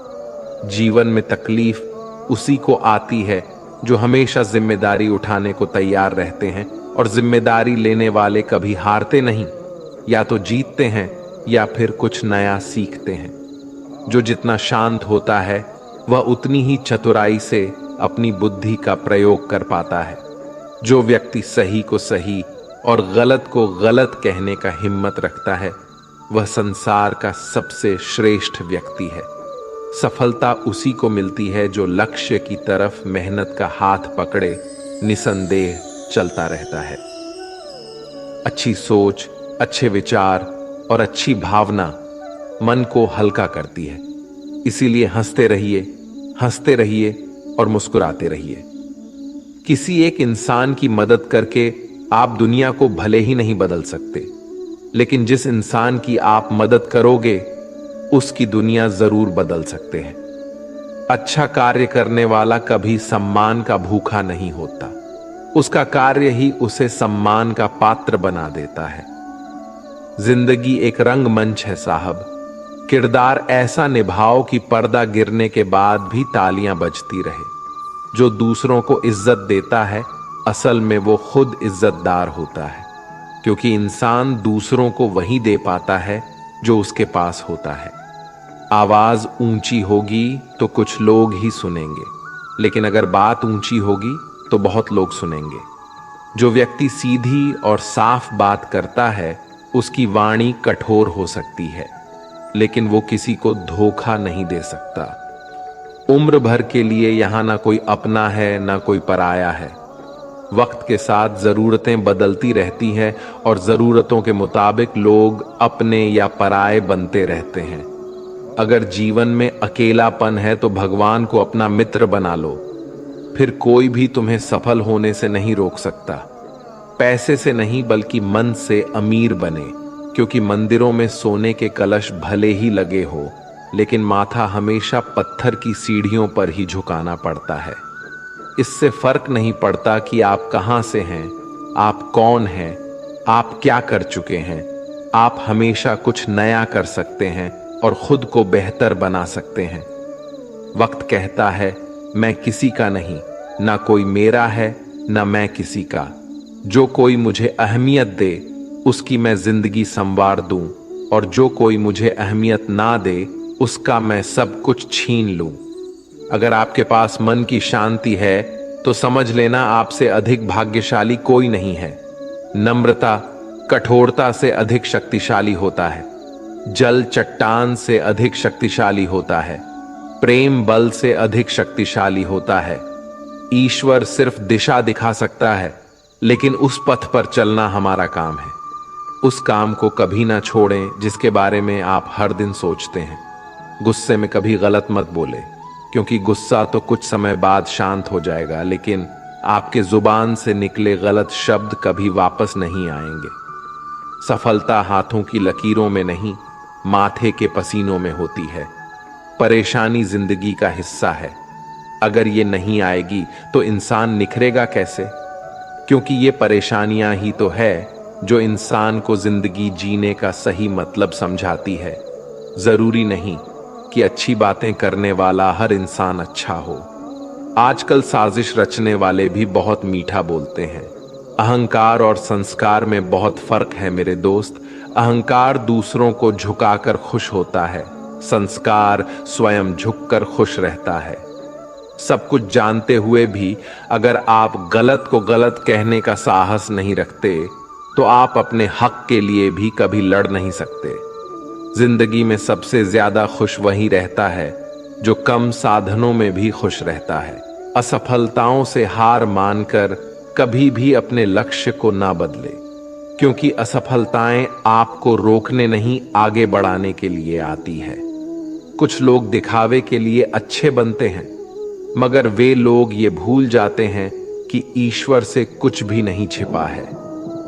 जीवन में तकलीफ उसी को आती है जो हमेशा जिम्मेदारी उठाने को तैयार रहते हैं, और जिम्मेदारी लेने वाले कभी हारते नहीं, या तो जीतते हैं या फिर कुछ नया सीखते हैं। जो जितना शांत होता है वह उतनी ही चतुराई से अपनी बुद्धि का प्रयोग कर पाता है। जो व्यक्ति सही को सही और गलत को गलत कहने का हिम्मत रखता है वह संसार का सबसे श्रेष्ठ व्यक्ति है। सफलता उसी को मिलती है जो लक्ष्य की तरफ मेहनत का हाथ पकड़े निसंदेह चलता रहता है। अच्छी सोच, अच्छे विचार और अच्छी भावना मन को हल्का करती है। इसीलिए हंसते रहिए और मुस्कुराते रहिए। किसी एक इंसान की मदद करके आप दुनिया को भले ही नहीं बदल सकते, लेकिन जिस इंसान की आप मदद करोगे उसकी दुनिया जरूर बदल सकते हैं। अच्छा कार्य करने वाला कभी सम्मान का भूखा नहीं होता, उसका कार्य ही उसे सम्मान का पात्र बना देता है। जिंदगी एक रंगमंच है साहब। किरदार ऐसा निभाओ कि पर्दा गिरने के बाद भी तालियां बजती रहे। जो दूसरों को इज्जत देता है असल में वो खुद इज्जतदार होता है, क्योंकि इंसान दूसरों को वही दे पाता है जो उसके पास होता है। आवाज ऊंची होगी तो कुछ लोग ही सुनेंगे, लेकिन अगर बात ऊंची होगी तो बहुत लोग सुनेंगे। जो व्यक्ति सीधी और साफ बात करता है उसकी वाणी कठोर हो सकती है, लेकिन वो किसी को धोखा नहीं दे सकता। उम्र भर के लिए यहां ना कोई अपना है ना कोई पराया है। वक्त के साथ जरूरतें बदलती रहती हैं और जरूरतों के मुताबिक लोग अपने या पराये बनते रहते हैं। अगर जीवन में अकेलापन है तो भगवान को अपना मित्र बना लो, फिर कोई भी तुम्हें सफल होने से नहीं रोक सकता। पैसे से नहीं बल्कि मन से अमीर बने, क्योंकि मंदिरों में सोने के कलश भले ही लगे हो, लेकिन माथा हमेशा पत्थर की सीढ़ियों पर ही झुकाना पड़ता है। इससे फर्क नहीं पड़ता कि आप कहां से हैं, आप कौन हैं, आप क्या कर चुके हैं। आप हमेशा कुछ नया कर सकते हैं और खुद को बेहतर बना सकते हैं। वक्त कहता है मैं किसी का नहीं, ना कोई मेरा है ना मैं किसी का। जो कोई मुझे अहमियत दे उसकी मैं जिंदगी संवार दूं, और जो कोई मुझे अहमियत ना दे उसका मैं सब कुछ छीन लूं। अगर आपके पास मन की शांति है तो समझ लेना आपसे अधिक भाग्यशाली कोई नहीं है। नम्रता कठोरता से अधिक शक्तिशाली होता है। जल चट्टान से अधिक शक्तिशाली होता है। प्रेम बल से अधिक शक्तिशाली होता है। ईश्वर सिर्फ दिशा दिखा सकता है, लेकिन उस पथ पर चलना हमारा काम है। उस काम को कभी ना छोड़ें जिसके बारे में आप हर दिन सोचते हैं। गुस्से में कभी गलत मत बोले, क्योंकि गुस्सा तो कुछ समय बाद शांत हो जाएगा, लेकिन आपके जुबान से निकले गलत शब्द कभी वापस नहीं आएंगे। सफलता हाथों की लकीरों में नहीं, माथे के पसीनों में होती है। परेशानी जिंदगी का हिस्सा है। अगर ये नहीं आएगी तो इंसान निखरेगा कैसे? क्योंकि ये परेशानियां ही तो है जो इंसान को जिंदगी जीने का सही मतलब समझाती है। जरूरी नहीं कि अच्छी बातें करने वाला हर इंसान अच्छा हो। आजकल साजिश रचने वाले भी बहुत मीठा बोलते हैं। अहंकार और संस्कार में बहुत फर्क है मेरे दोस्त। अहंकार दूसरों को झुकाकर खुश होता है, संस्कार स्वयं झुककर खुश रहता है। सब कुछ जानते हुए भी अगर आप गलत को गलत कहने का साहस नहीं रखते तो आप अपने हक के लिए भी कभी लड़ नहीं सकते। जिंदगी में सबसे ज्यादा खुश वही रहता है जो कम साधनों में भी खुश रहता है। असफलताओं से हार मानकर कभी भी अपने लक्ष्य को ना बदले, क्योंकि असफलताएं आपको रोकने नहीं आगे बढ़ाने के लिए आती है। कुछ लोग दिखावे के लिए अच्छे बनते हैं, मगर वे लोग ये भूल जाते हैं कि ईश्वर से कुछ भी नहीं छिपा है।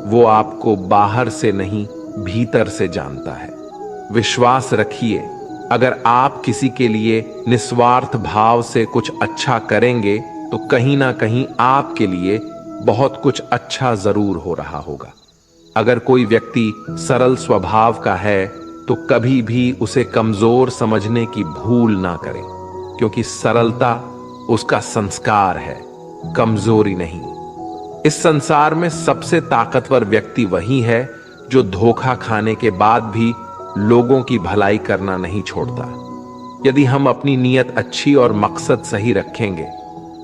वो आपको बाहर से नहीं, भीतर से जानता है। विश्वास रखिए, अगर आप किसी के लिए निस्वार्थ भाव से कुछ अच्छा करेंगे तो कहीं ना कहीं आपके लिए बहुत कुछ अच्छा जरूर हो रहा होगा। अगर कोई व्यक्ति सरल स्वभाव का है तो कभी भी उसे कमजोर समझने की भूल ना करें, क्योंकि सरलता उसका संस्कार है, कमजोरी नहीं। इस संसार में सबसे ताकतवर व्यक्ति वही है जो धोखा खाने के बाद भी लोगों की भलाई करना नहीं छोड़ता। यदि हम अपनी नीयत अच्छी और मकसद सही रखेंगे,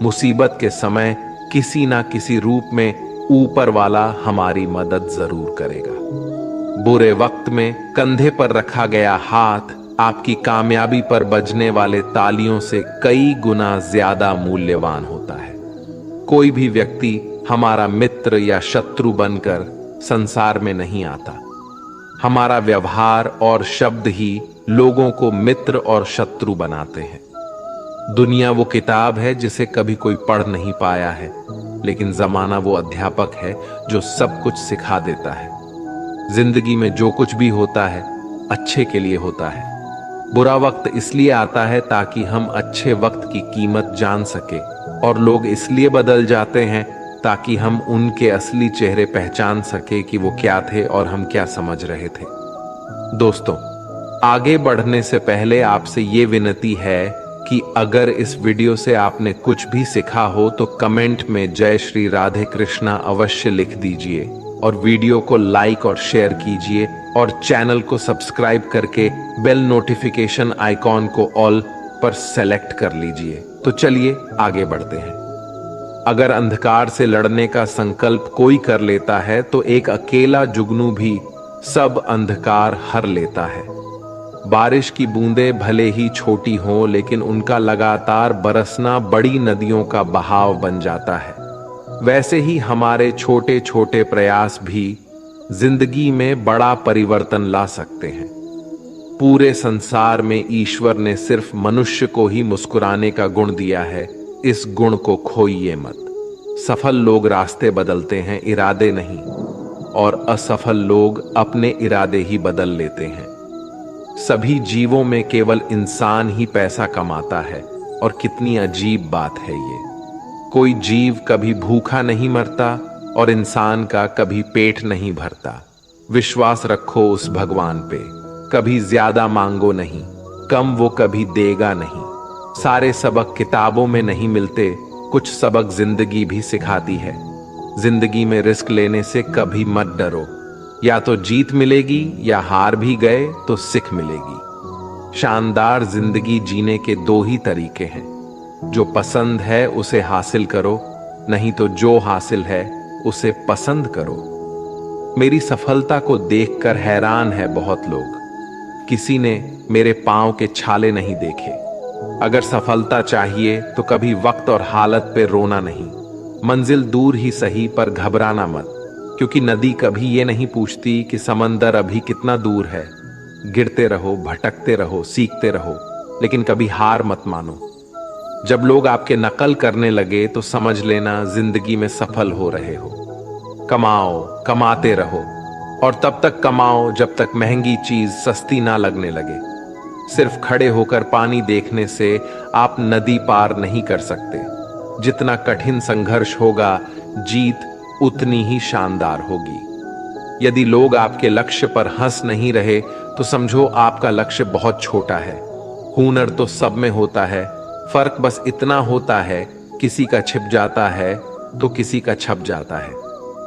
मुसीबत के समय किसी ना किसी रूप में ऊपर वाला हमारी मदद जरूर करेगा। बुरे वक्त में कंधे पर रखा गया हाथ आपकी कामयाबी पर बजने वाले तालियों से कई गुना ज्यादा मूल्यवान होता है। कोई भी व्यक्ति हमारा मित्र या शत्रु बनकर संसार में नहीं आता। हमारा व्यवहार और शब्द ही लोगों को मित्र और शत्रु बनाते हैं। दुनिया वो किताब है जिसे कभी कोई पढ़ नहीं पाया है, लेकिन जमाना वो अध्यापक है जो सब कुछ सिखा देता है। जिंदगी में जो कुछ भी होता है अच्छे के लिए होता है। बुरा वक्त इसलिए आता है ताकि हम अच्छे वक्त की कीमत जान सके, और लोग इसलिए बदल जाते हैं ताकि हम उनके असली चेहरे पहचान सके कि वो क्या थे और हम क्या समझ रहे थे। दोस्तों, आगे बढ़ने से पहले आपसे ये विनती है कि अगर इस वीडियो से आपने कुछ भी सीखा हो तो कमेंट में जय श्री राधे कृष्णा अवश्य लिख दीजिए, और वीडियो को लाइक और शेयर कीजिए, और चैनल को सब्सक्राइब करके बेल नोटिफिकेशन आइकॉन को ऑल पर सेलेक्ट कर लीजिए। तो चलिए आगे बढ़ते हैं। अगर अंधकार से लड़ने का संकल्प कोई कर लेता है तो एक अकेला जुगनू भी सब अंधकार हर लेता है। बारिश की बूंदें भले ही छोटी हों, लेकिन उनका लगातार बरसना बड़ी नदियों का बहाव बन जाता है। वैसे ही हमारे छोटे छोटे प्रयास भी जिंदगी में बड़ा परिवर्तन ला सकते हैं। पूरे संसार में ईश्वर ने सिर्फ मनुष्य को ही मुस्कुराने का गुण दिया है। इस गुण को खोइए मत। सफल लोग रास्ते बदलते हैं, इरादे नहीं, और असफल लोग अपने इरादे ही बदल लेते हैं। सभी जीवों में केवल इंसान ही पैसा कमाता है, और कितनी अजीब बात है ये। कोई जीव कभी भूखा नहीं मरता और इंसान का कभी पेट नहीं भरता। विश्वास रखो उस भगवान पे। कभी ज्यादा मांगो नहीं, कम वो कभी देगा नहीं। सारे सबक किताबों में नहीं मिलते, कुछ सबक जिंदगी भी सिखाती है। जिंदगी में रिस्क लेने से कभी मत डरो। या तो जीत मिलेगी या हार भी गए तो सीख मिलेगी। शानदार जिंदगी जीने के दो ही तरीके हैं। जो पसंद है उसे हासिल करो, नहीं तो जो हासिल है उसे पसंद करो। मेरी सफलता को देखकर हैरान है बहुत लोग। किसी ने मेरे पांव के छाले नहीं देखे। अगर सफलता चाहिए तो कभी वक्त और हालत पे रोना नहीं। मंजिल दूर ही सही पर घबराना मत, क्योंकि नदी कभी ये नहीं पूछती कि समंदर अभी कितना दूर है। गिरते रहो, भटकते रहो, सीखते रहो, लेकिन कभी हार मत मानो। जब लोग आपके नकल करने लगे तो समझ लेना जिंदगी में सफल हो रहे हो। कमाओ, कमाते रहो, और तब तक कमाओ जब तक महंगी चीज सस्ती ना लगने लगे। सिर्फ खड़े होकर पानी देखने से आप नदी पार नहीं कर सकते। जितना कठिन संघर्ष होगा, जीत उतनी ही शानदार होगी। यदि लोग आपके लक्ष्य पर हंस नहीं रहे तो समझो आपका लक्ष्य बहुत छोटा है। हुनर तो सब में होता है, फर्क बस इतना होता है किसी का छिप जाता है तो किसी का छप जाता है।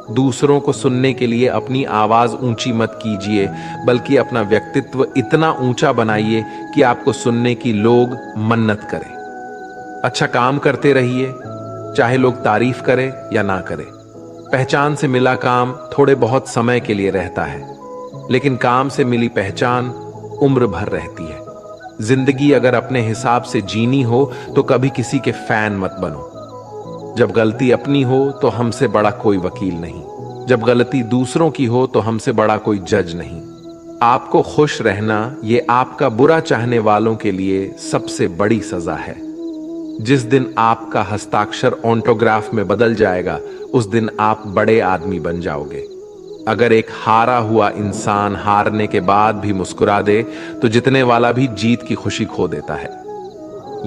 दूसरों को सुनने के लिए अपनी आवाज ऊंची मत कीजिए, बल्कि अपना व्यक्तित्व इतना ऊंचा बनाइए कि आपको सुनने की लोग मन्नत करें। अच्छा काम करते रहिए, चाहे लोग तारीफ करें या ना करें। पहचान से मिला काम थोड़े बहुत समय के लिए रहता है, लेकिन काम से मिली पहचान उम्र भर रहती है। जिंदगी अगर अपने हिसाब से जीनी हो तो कभी किसी के फैन मत बनो। जब गलती अपनी हो तो हमसे बड़ा कोई वकील नहीं, जब गलती दूसरों की हो तो हमसे बड़ा कोई जज नहीं। आपको खुश रहना ये आपका बुरा चाहने वालों के लिए सबसे बड़ी सजा है। जिस दिन आपका हस्ताक्षर ऑटोग्राफ में बदल जाएगा, उस दिन आप बड़े आदमी बन जाओगे। अगर एक हारा हुआ इंसान हारने के बाद भी मुस्कुरा दे, तो जीतने वाला भी जीत की खुशी खो देता है।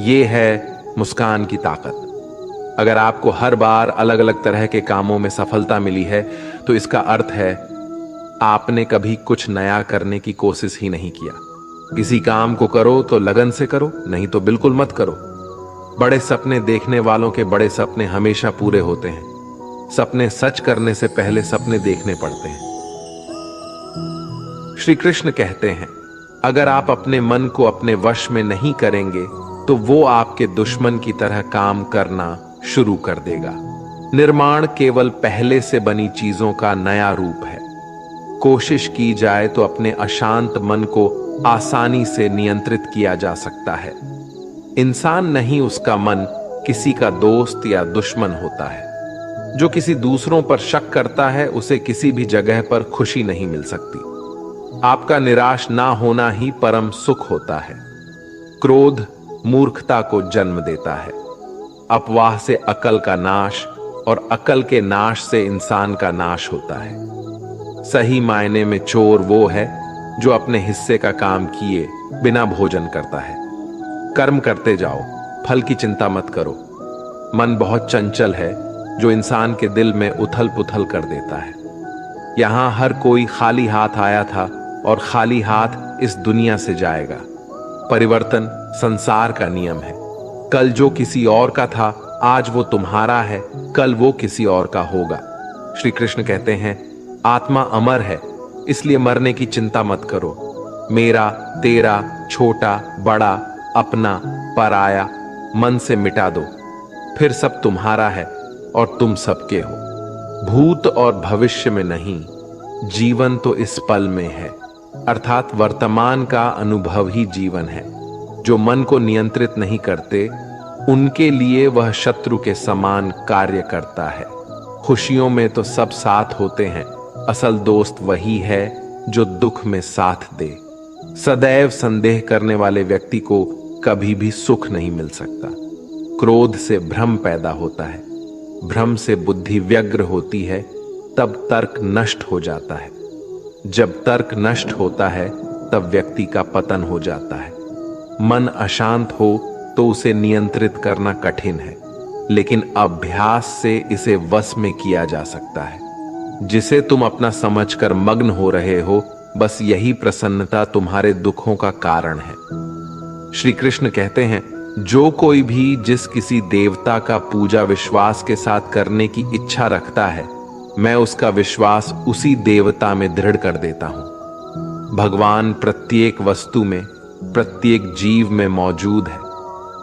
ये है मुस्कान की ताकत। अगर आपको हर बार अलग अलग तरह के कामों में सफलता मिली है, तो इसका अर्थ है आपने कभी कुछ नया करने की कोशिश ही नहीं किया। किसी काम को करो तो लगन से करो, नहीं तो बिल्कुल मत करो। बड़े सपने देखने वालों के बड़े सपने हमेशा पूरे होते हैं। सपने सच करने से पहले सपने देखने पड़ते हैं। श्री कृष्ण कहते हैं, अगर आप अपने मन को अपने वश में नहीं करेंगे, तो वो आपके दुश्मन की तरह काम करना शुरू कर देगा। निर्माण केवल पहले से बनी चीजों का नया रूप है। कोशिश की जाए तो अपने अशांत मन को आसानी से नियंत्रित किया जा सकता है। इंसान नहीं, उसका मन किसी का दोस्त या दुश्मन होता है। जो किसी दूसरों पर शक करता है, उसे किसी भी जगह पर खुशी नहीं मिल सकती। आपका निराश ना होना ही परम सुख होता है। क्रोध मूर्खता को जन्म देता है। अपवाह से अकल का नाश, और अकल के नाश से इंसान का नाश होता है। सही मायने में चोर वो है जो अपने हिस्से का काम किए बिना भोजन करता है। कर्म करते जाओ, फल की चिंता मत करो। मन बहुत चंचल है, जो इंसान के दिल में उथल पुथल कर देता है। यहां हर कोई खाली हाथ आया था और खाली हाथ इस दुनिया से जाएगा। परिवर्तन संसार का नियम है। कल जो किसी और का था, आज वो तुम्हारा है, कल वो किसी और का होगा। श्री कृष्ण कहते हैं, आत्मा अमर है, इसलिए मरने की चिंता मत करो। मेरा, तेरा, छोटा, बड़ा, अपना, पराया मन से मिटा दो, फिर सब तुम्हारा है और तुम सबके हो। भूत और भविष्य में नहीं, जीवन तो इस पल में है। अर्थात वर्तमान का अनुभव ही जीवन है। जो मन को नियंत्रित नहीं करते, उनके लिए वह शत्रु के समान कार्य करता है। खुशियों में तो सब साथ होते हैं, असल दोस्त वही है जो दुख में साथ दे। सदैव संदेह करने वाले व्यक्ति को कभी भी सुख नहीं मिल सकता। क्रोध से भ्रम पैदा होता है, भ्रम से बुद्धि व्यग्र होती है, तब तर्क नष्ट हो जाता है। जब तर्क नष्ट होता है, तब व्यक्ति का पतन हो जाता है। मन अशांत हो तो उसे नियंत्रित करना कठिन है, लेकिन अभ्यास से इसे वश में किया जा सकता है। जिसे तुम अपना समझकर मग्न हो रहे हो, बस यही प्रसन्नता तुम्हारे दुखों का कारण है। श्री कृष्ण कहते हैं, जो कोई भी जिस किसी देवता का पूजा विश्वास के साथ करने की इच्छा रखता है, मैं उसका विश्वास उसी देवता में दृढ़ कर देता हूं। भगवान प्रत्येक वस्तु में, प्रत्येक जीव में मौजूद है।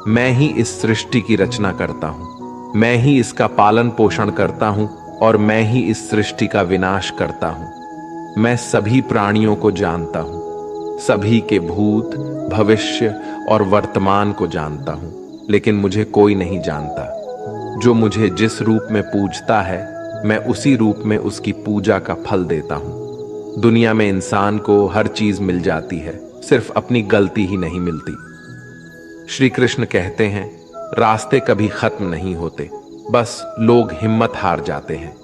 मैं ही इस सृष्टि की रचना करता हूं, मैं ही इसका पालन पोषण करता हूं और मैं ही इस सृष्टि का विनाश करता हूं। मैं सभी प्राणियों को जानता हूं, सभी के भूत, भविष्य और वर्तमान को जानता हूं, लेकिन मुझे कोई नहीं जानता। जो मुझे जिस रूप में पूजता है, मैं उसी रूप में उसकी पूजा का फल देता हूं। दुनिया में इंसान को हर चीज मिल जाती है, सिर्फ अपनी गलती ही नहीं मिलती। श्री कृष्ण कहते हैं, रास्ते कभी खत्म नहीं होते, बस लोग हिम्मत हार जाते हैं।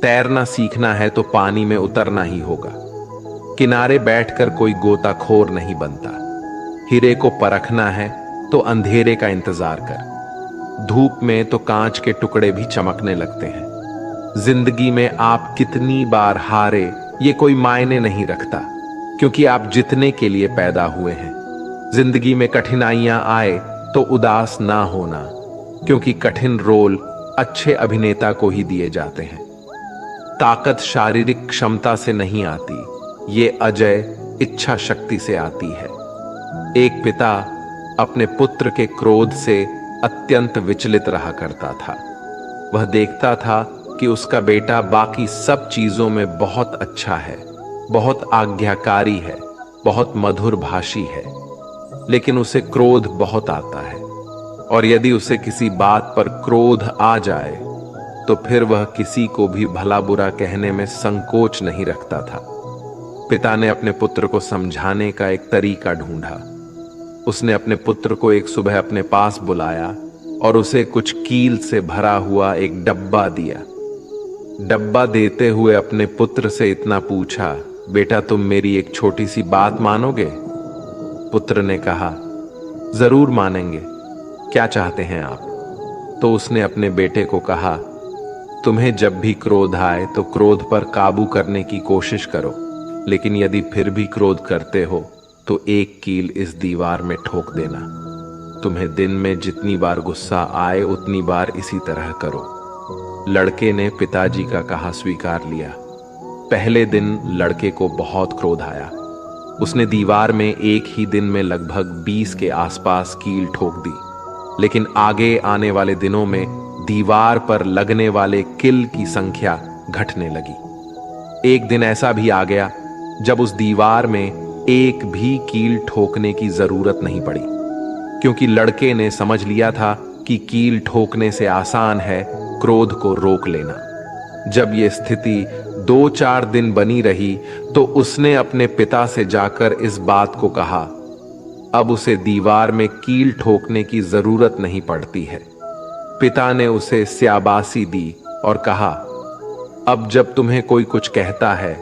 तैरना सीखना है तो पानी में उतरना ही होगा। किनारे बैठकर कोई गोताखोर नहीं बनता। हीरे को परखना है तो अंधेरे का इंतजार कर। धूप में तो कांच के टुकड़े भी चमकने लगते हैं। जिंदगी में आप कितनी बार हारे, ये कोई मायने नहीं रखता, क्योंकि आप जीतने के लिए पैदा हुए हैं। जिंदगी में कठिनाइयां आए तो उदास ना होना, क्योंकि कठिन रोल अच्छे अभिनेता को ही दिए जाते हैं। ताकत शारीरिक क्षमता से नहीं आती, ये अजय इच्छा शक्ति से आती है। एक पिता अपने पुत्र के क्रोध से अत्यंत विचलित रहा करता था। वह देखता था कि उसका बेटा बाकी सब चीजों में बहुत अच्छा है, बहुत आज्ञाकारी है, बहुत मधुर भाषी है, लेकिन उसे क्रोध बहुत आता है। और यदि उसे किसी बात पर क्रोध आ जाए तो फिर वह किसी को भी भला बुरा कहने में संकोच नहीं रखता था। पिता ने अपने पुत्र को समझाने का एक तरीका ढूंढा। उसने अपने पुत्र को एक सुबह अपने पास बुलाया और उसे कुछ कील से भरा हुआ एक डब्बा दिया। डब्बा देते हुए अपने पुत्र से इतना पूछा, बेटा तुम मेरी एक छोटी सी बात मानोगे? पुत्र ने कहा, जरूर मानेंगे, क्या चाहते हैं आप? तो उसने अपने बेटे को कहा, तुम्हें जब भी क्रोध आए तो क्रोध पर काबू करने की कोशिश करो, लेकिन यदि फिर भी क्रोध करते हो तो एक कील इस दीवार में ठोक देना। तुम्हें दिन में जितनी बार गुस्सा आए उतनी बार इसी तरह करो। लड़के ने पिताजी का कहा स्वीकार लिया। पहले दिन लड़के को बहुत क्रोध आया। उसने दीवार में एक ही दिन में लगभग 20 के आसपास कील ठोक दी, लेकिन आगे आने वाले दिनों में दीवार पर लगने वाले किल की संख्या घटने लगी। एक दिन ऐसा भी आ गया जब उस दीवार में एक भी कील ठोकने की जरूरत नहीं पड़ी, क्योंकि लड़के ने समझ लिया था कि कील ठोकने से आसान है क्रोध को रोक लेना। जब ये स्थिति 2-4 दिन बनी रही तो उसने अपने पिता से जाकर इस बात को कहा। अब उसे दीवार में कील ठोकने की जरूरत नहीं पड़ती है। पिता ने उसे शाबाशी दी और कहा, अब जब तुम्हें कोई कुछ कहता है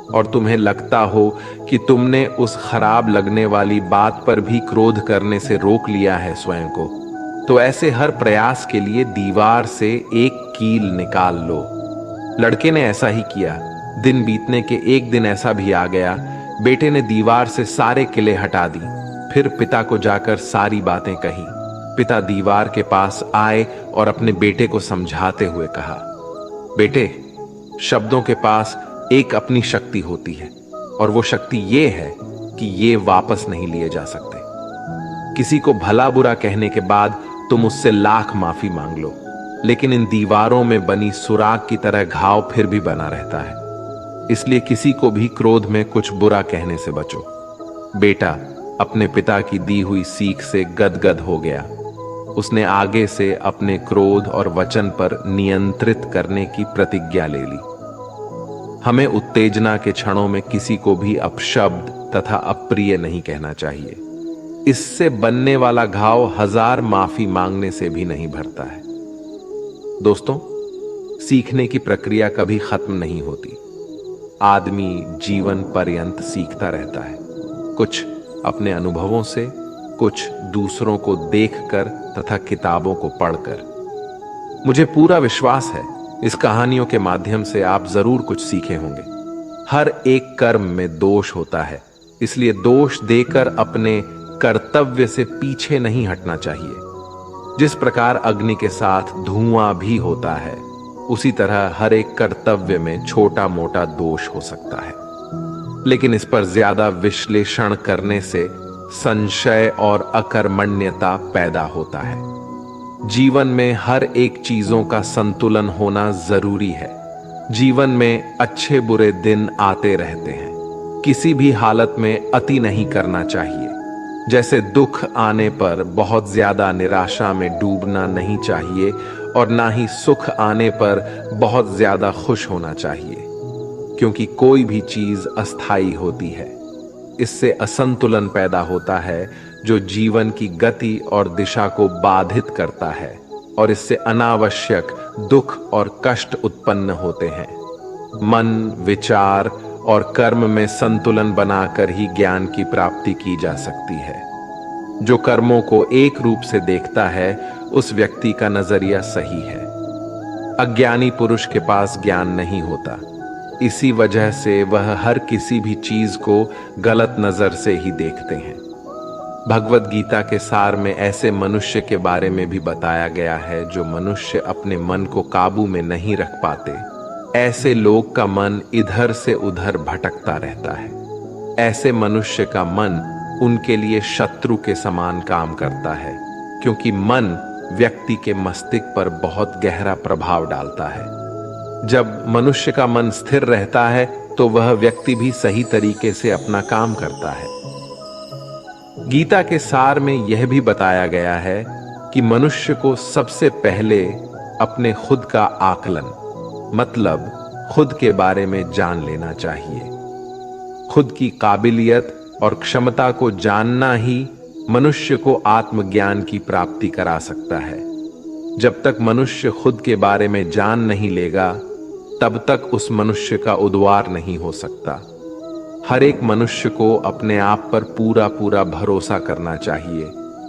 और तुम्हें लगता हो कि तुमने उस खराब लगने वाली बात पर भी क्रोध करने से रोक लिया है स्वयं को, तो ऐसे हर प्रयास के लिए दीवार से एक कील निकाल लो। लड़के ने ऐसा ही किया। दिन बीतने के एक दिन ऐसा भी आ गया, बेटे ने दीवार से सारे किले हटा दी। फिर पिता को जाकर सारी बातें कही। पिता दीवार के पास आए और अपने बेटे को समझाते हुए कहा, बेटे, शब्दों के पास एक अपनी शक्ति होती है और वो शक्ति ये है कि ये वापस नहीं लिए जा सकते। किसी को भला बुरा कहने के बाद तुम उससे लाख माफी मांग लो, लेकिन इन दीवारों में बनी सुराग की तरह घाव फिर भी बना रहता है। इसलिए किसी को भी क्रोध में कुछ बुरा कहने से बचो। बेटा अपने पिता की दी हुई सीख से गदगद हो गया। उसने आगे से अपने क्रोध और वचन पर नियंत्रित करने की प्रतिज्ञा ले ली। हमें उत्तेजना के क्षणों में किसी को भी अपशब्द तथा अप्रिय नहीं कहना चाहिए। इससे बनने वाला घाव 1000 माफी मांगने से भी नहीं भरता है। दोस्तों, सीखने की प्रक्रिया कभी खत्म नहीं होती। आदमी जीवन पर्यंत सीखता रहता है, कुछ अपने अनुभवों से, कुछ दूसरों को देखकर तथा किताबों को पढ़कर। मुझे पूरा विश्वास है इस कहानियों के माध्यम से आप जरूर कुछ सीखे होंगे। हर एक कर्म में दोष होता है, इसलिए दोष देकर अपने कर्तव्य से पीछे नहीं हटना चाहिए। जिस प्रकार अग्नि के साथ धुआं भी होता है, उसी तरह हर एक कर्तव्य में छोटा मोटा दोष हो सकता है, लेकिन इस पर ज्यादा विश्लेषण करने से संशय और अकर्मण्यता पैदा होता है। जीवन में हर एक चीजों का संतुलन होना जरूरी है। जीवन में अच्छे बुरे दिन आते रहते हैं। किसी भी हालत में अति नहीं करना चाहिए। जैसे दुख आने पर बहुत ज्यादा निराशा में डूबना नहीं चाहिए और ना ही सुख आने पर बहुत ज्यादा खुश होना चाहिए, क्योंकि कोई भी चीज अस्थायी होती है। इससे असंतुलन पैदा होता है जो जीवन की गति और दिशा को बाधित करता है और इससे अनावश्यक दुख और कष्ट उत्पन्न होते हैं। मन, विचार और कर्म में संतुलन बनाकर ही ज्ञान की प्राप्ति की जा सकती है। जो कर्मों को एक रूप से देखता है, उस व्यक्ति का नजरिया सही है। अज्ञानी पुरुष के पास ज्ञान नहीं होता, इसी वजह से वह हर किसी भी चीज को गलत नजर से ही देखते हैं। भगवत गीता के सार में ऐसे मनुष्य के बारे में भी बताया गया है जो मनुष्य अपने मन को काबू में नहीं रख पाते। ऐसे लोग का मन इधर से उधर भटकता रहता है। ऐसे मनुष्य का मन उनके लिए शत्रु के समान काम करता है, क्योंकि मन व्यक्ति के मस्तिष्क पर बहुत गहरा प्रभाव डालता है। जब मनुष्य का मन स्थिर रहता है तो वह व्यक्ति भी सही तरीके से अपना काम करता है। गीता के सार में यह भी बताया गया है कि मनुष्य को सबसे पहले अपने खुद का आकलन, मतलब खुद के बारे में जान लेना चाहिए। खुद की काबिलियत और क्षमता को जानना ही मनुष्य को आत्मज्ञान की प्राप्ति करा सकता है। जब तक मनुष्य खुद के बारे में जान नहीं लेगा तब तक उस मनुष्य का उद्धार नहीं हो सकता। हर एक मनुष्य को अपने आप पर पूरा पूरा भरोसा करना चाहिए,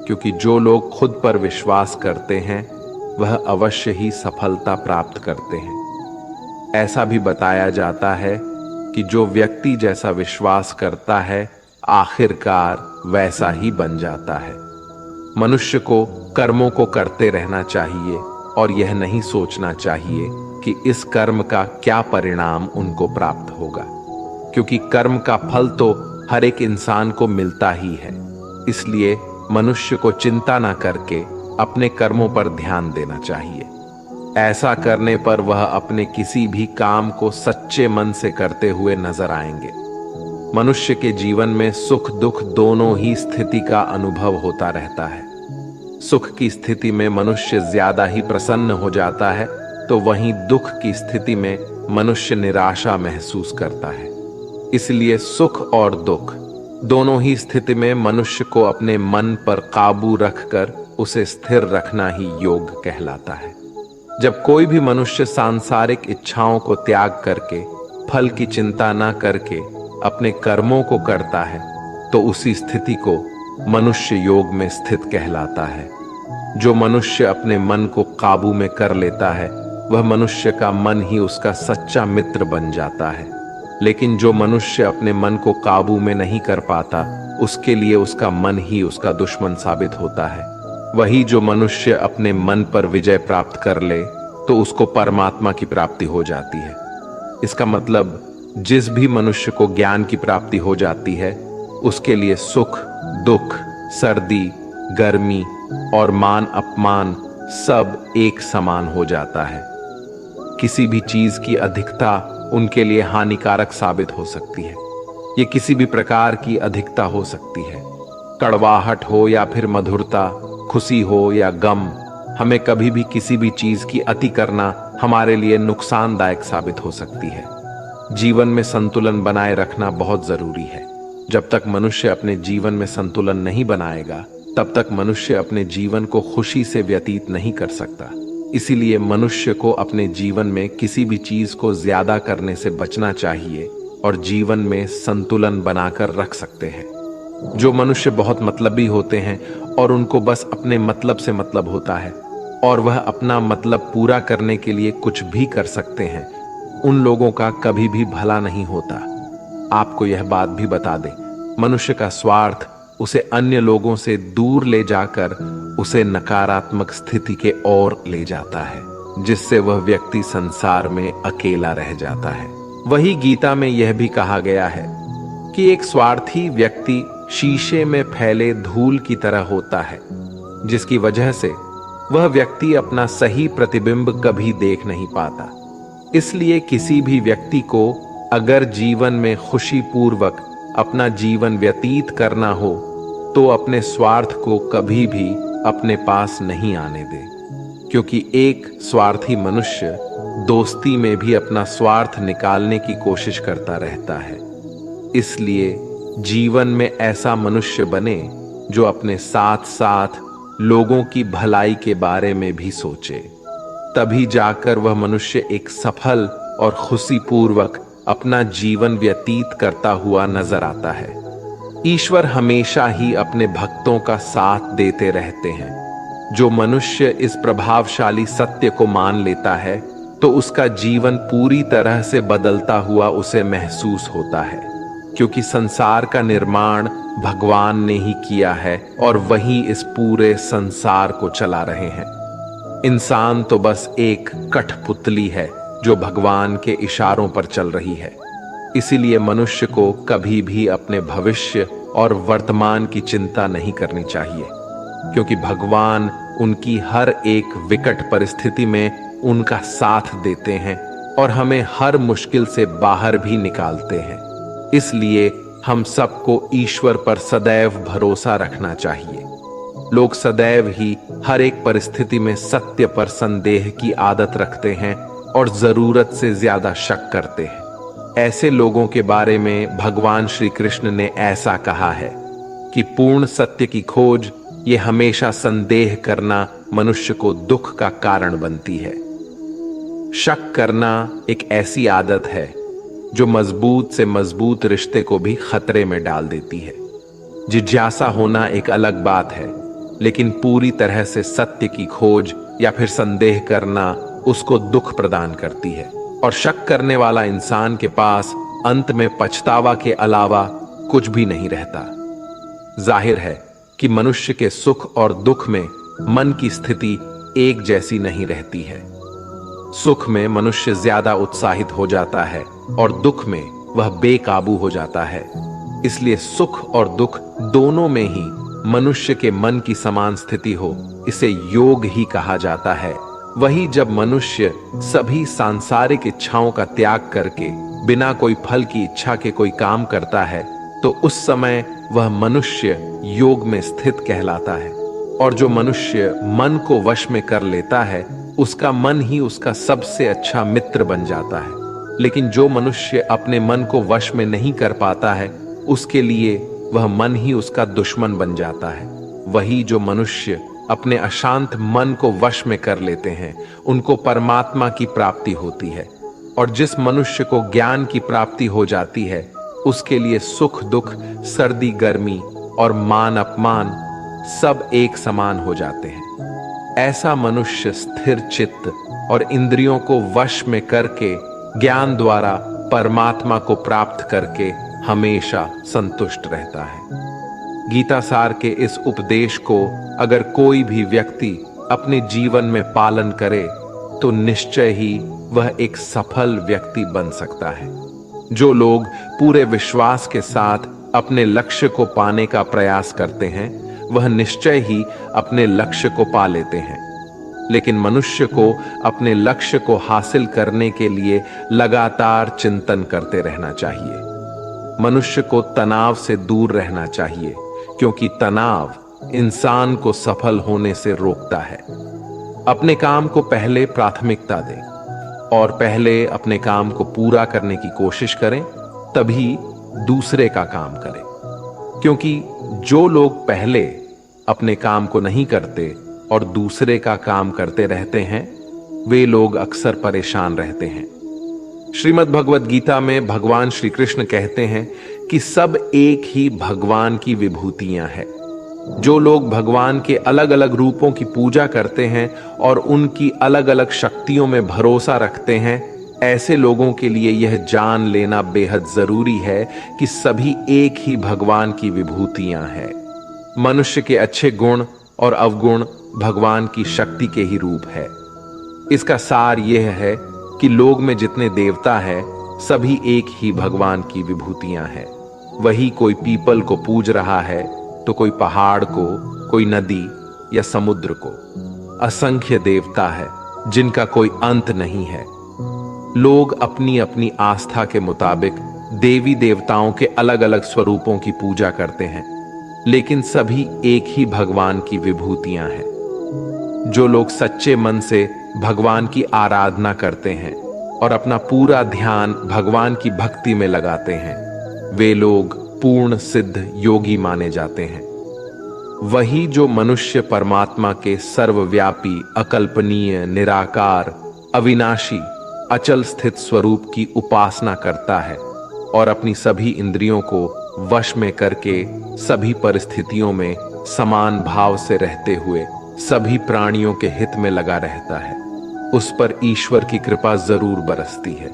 क्योंकि जो लोग खुद पर विश्वास करते हैं वह अवश्य ही सफलता प्राप्त करते हैं। ऐसा भी बताया जाता है कि जो व्यक्ति जैसा विश्वास करता है आखिरकार वैसा ही बन जाता है। मनुष्य को कर्मों को करते रहना चाहिए और यह नहीं सोचना चाहिए कि इस कर्म का क्या परिणाम उनको प्राप्त होगा, क्योंकि कर्म का फल तो हर एक इंसान को मिलता ही है। इसलिए मनुष्य को चिंता न करके अपने कर्मों पर ध्यान देना चाहिए। ऐसा करने पर वह अपने किसी भी काम को सच्चे मन से करते हुए नजर आएंगे। मनुष्य के जीवन में सुख दुख दोनों ही स्थिति का अनुभव होता रहता है। सुख की स्थिति में मनुष्य ज्यादा ही प्रसन्न हो जाता है, तो वहीं दुख की स्थिति में मनुष्य निराशा महसूस करता है। इसलिए सुख और दुख दोनों ही स्थिति में मनुष्य को अपने मन पर काबू रखकर उसे स्थिर रखना ही योग कहलाता है। जब कोई भी मनुष्य सांसारिक इच्छाओं को त्याग करके फल की चिंता न करके अपने कर्मों को करता है तो उसी स्थिति को मनुष्य योग में स्थित कहलाता है। जो मनुष्य अपने मन को काबू में कर लेता है वह मनुष्य का मन ही उसका सच्चा मित्र बन जाता है। लेकिन जो मनुष्य अपने मन को काबू में नहीं कर पाता उसके लिए उसका मन ही उसका दुश्मन साबित होता है। वही जो मनुष्य अपने मन पर विजय प्राप्त कर ले तो उसको परमात्मा की प्राप्ति हो जाती है। इसका मतलब जिस भी मनुष्य को ज्ञान की प्राप्ति हो जाती है उसके लिए सुख दुख सर्दी गर्मी और मान अपमान सब एक समान हो जाता है। किसी भी चीज की अधिकता उनके लिए हानिकारक साबित हो सकती है। ये किसी भी प्रकार की अधिकता हो सकती है, कड़वाहट हो या फिर मधुरता, खुशी हो या गम। हमें कभी भी किसी भी चीज की अति करना हमारे लिए नुकसानदायक साबित हो सकती है। जीवन में संतुलन बनाए रखना बहुत जरूरी है। जब तक मनुष्य अपने जीवन में संतुलन नहीं बनाएगा तब तक मनुष्य अपने जीवन को खुशी से व्यतीत नहीं कर सकता। इसीलिए मनुष्य को अपने जीवन में किसी भी चीज को ज्यादा करने से बचना चाहिए और जीवन में संतुलन बनाकर रख सकते हैं। जो मनुष्य बहुत मतलबी होते हैं और उनको बस अपने मतलब से मतलब होता है और वह अपना मतलब पूरा करने के लिए कुछ भी कर सकते हैं, उन लोगों का कभी भी भला नहीं होता। आपको यह बात भी बता दें, मनुष्य का स्वार्थ उसे अन्य लोगों से दूर ले जाकर उसे नकारात्मक स्थिति के ओर ले जाता है, जिससे वह व्यक्ति संसार में अकेला रह जाता है। वही गीता में यह भी कहा गया है कि एक स्वार्थी व्यक्ति शीशे में फैले धूल की तरह होता है, जिसकी वजह से वह व्यक्ति अपना सही प्रतिबिंब कभी देख नहीं पाता। इसलिए किसी भी व्यक्ति को अगर जीवन में खुशी पूर्वक अपना जीवन व्यतीत करना हो तो अपने स्वार्थ को कभी भी अपने पास नहीं आने दे, क्योंकि एक स्वार्थी मनुष्य दोस्ती में भी अपना स्वार्थ निकालने की कोशिश करता रहता है। इसलिए जीवन में ऐसा मनुष्य बने जो अपने साथ साथ लोगों की भलाई के बारे में भी सोचे, तभी जाकर वह मनुष्य एक सफल और खुशीपूर्वक अपना जीवन व्यतीत करता हुआ नजर आता है। ईश्वर हमेशा ही अपने भक्तों का साथ देते रहते हैं। जो मनुष्य इस प्रभावशाली सत्य को मान लेता है तो उसका जीवन पूरी तरह से बदलता हुआ उसे महसूस होता है, क्योंकि संसार का निर्माण भगवान ने ही किया है और वही इस पूरे संसार को चला रहे हैं। इंसान तो बस एक कठपुतली है जो भगवान के इशारों पर चल रही है। इसीलिए मनुष्य को कभी भी अपने भविष्य और वर्तमान की चिंता नहीं करनी चाहिए, क्योंकि भगवान उनकी हर एक विकट परिस्थिति में उनका साथ देते हैं और हमें हर मुश्किल से बाहर भी निकालते हैं। इसलिए हम सबको ईश्वर पर सदैव भरोसा रखना चाहिए। लोग सदैव ही हर एक परिस्थिति में सत्य पर संदेह की आदत रखते हैं और जरूरत से ज्यादा शक करते हैं। ऐसे लोगों के बारे में भगवान श्री कृष्ण ने ऐसा कहा है कि पूर्ण सत्य की खोज ये हमेशा संदेह करना मनुष्य को दुख का कारण बनती है। शक करना एक ऐसी आदत है जो मजबूत से मजबूत रिश्ते को भी खतरे में डाल देती है। जिज्ञासा होना एक अलग बात है, लेकिन पूरी तरह से सत्य की खोज या फिर संदेह करना उसको दुख प्रदान करती है। और शक करने वाला इंसान के पास अंत में पछतावा के अलावा कुछ भी नहीं रहता। जाहिर है कि मनुष्य के सुख और दुख में मन की स्थिति एक जैसी नहीं रहती है। सुख में मनुष्य ज्यादा उत्साहित हो जाता है और दुख में वह बेकाबू हो जाता है। इसलिए सुख और दुख दोनों में ही मनुष्य के मन की समान स्थिति हो, इसे योग ही कहा जाता है। वही जब मनुष्य सभी सांसारिक इच्छाओं का त्याग करके बिना कोई फल की इच्छा के कोई काम करता है, तो उस समय वह मनुष्य योग में स्थित कहलाता है। और जो मनुष्य मन को वश में कर लेता है, उसका मन ही उसका सबसे अच्छा मित्र बन जाता है। लेकिन जो मनुष्य अपने मन को वश में नहीं कर पाता है, उसके लिए वह मन ही उसका दुश्मन बन जाता है। वही जो मनुष्य अपने अशांत मन को वश में कर लेते हैं, उनको परमात्मा की प्राप्ति होती है। और जिस मनुष्य को ज्ञान की प्राप्ति हो जाती है, उसके लिए सुख दुख, सर्दी गर्मी और मान अपमान सब एक समान हो जाते हैं। ऐसा मनुष्य स्थिर चित्त और इंद्रियों को वश में करके ज्ञान द्वारा परमात्मा को प्राप्त करके हमेशा संतुष्ट रहता है। गीता सार के इस उपदेश को अगर कोई भी व्यक्ति अपने जीवन में पालन करे, तो निश्चय ही वह एक सफल व्यक्ति बन सकता है। जो लोग पूरे विश्वास के साथ अपने लक्ष्य को पाने का प्रयास करते हैं, वह निश्चय ही अपने लक्ष्य को पा लेते हैं। लेकिन मनुष्य को अपने लक्ष्य को हासिल करने के लिए लगातार चिंतन करते रहना चाहिए। मनुष्य को तनाव से दूर रहना चाहिए, क्योंकि तनाव इंसान को सफल होने से रोकता है। अपने काम को पहले प्राथमिकता दें और पहले अपने काम को पूरा करने की कोशिश करें, तभी दूसरे का काम करें। क्योंकि जो लोग पहले अपने काम को नहीं करते और दूसरे का काम करते रहते हैं, वे लोग अक्सर परेशान रहते हैं। श्रीमद् भगवद गीता में भगवान श्री कृष्ण कहते हैं कि सब एक ही भगवान की विभूतियां हैं। जो लोग भगवान के अलग अलग रूपों की पूजा करते हैं और उनकी अलग अलग शक्तियों में भरोसा रखते हैं, ऐसे लोगों के लिए यह जान लेना बेहद जरूरी है कि सभी एक ही भगवान की विभूतियां हैं। मनुष्य के अच्छे गुण और अवगुण भगवान की शक्ति के ही रूप है। इसका सार यह है कि लोग में जितने देवता हैं, सभी एक ही भगवान की विभूतियां हैं। वही कोई पीपल को पूज रहा है, तो कोई पहाड़ को, कोई नदी या समुद्र को। असंख्य देवता है जिनका कोई अंत नहीं है। लोग अपनी अपनी आस्था के मुताबिक देवी देवताओं के अलग अलग स्वरूपों की पूजा करते हैं, लेकिन सभी एक ही भगवान की विभूतियां हैं। जो लोग सच्चे मन से भगवान की आराधना करते हैं और अपना पूरा ध्यान भगवान की भक्ति में लगाते हैं, वे लोग पूर्ण सिद्ध योगी माने जाते हैं। वही जो मनुष्य परमात्मा के सर्वव्यापी, अकल्पनीय, निराकार, अविनाशी, अचल स्थित स्वरूप की उपासना करता है और अपनी सभी इंद्रियों को वश में करके सभी परिस्थितियों में समान भाव से रहते हुए सभी प्राणियों के हित में लगा रहता है, उस पर ईश्वर की कृपा जरूर बरसती है।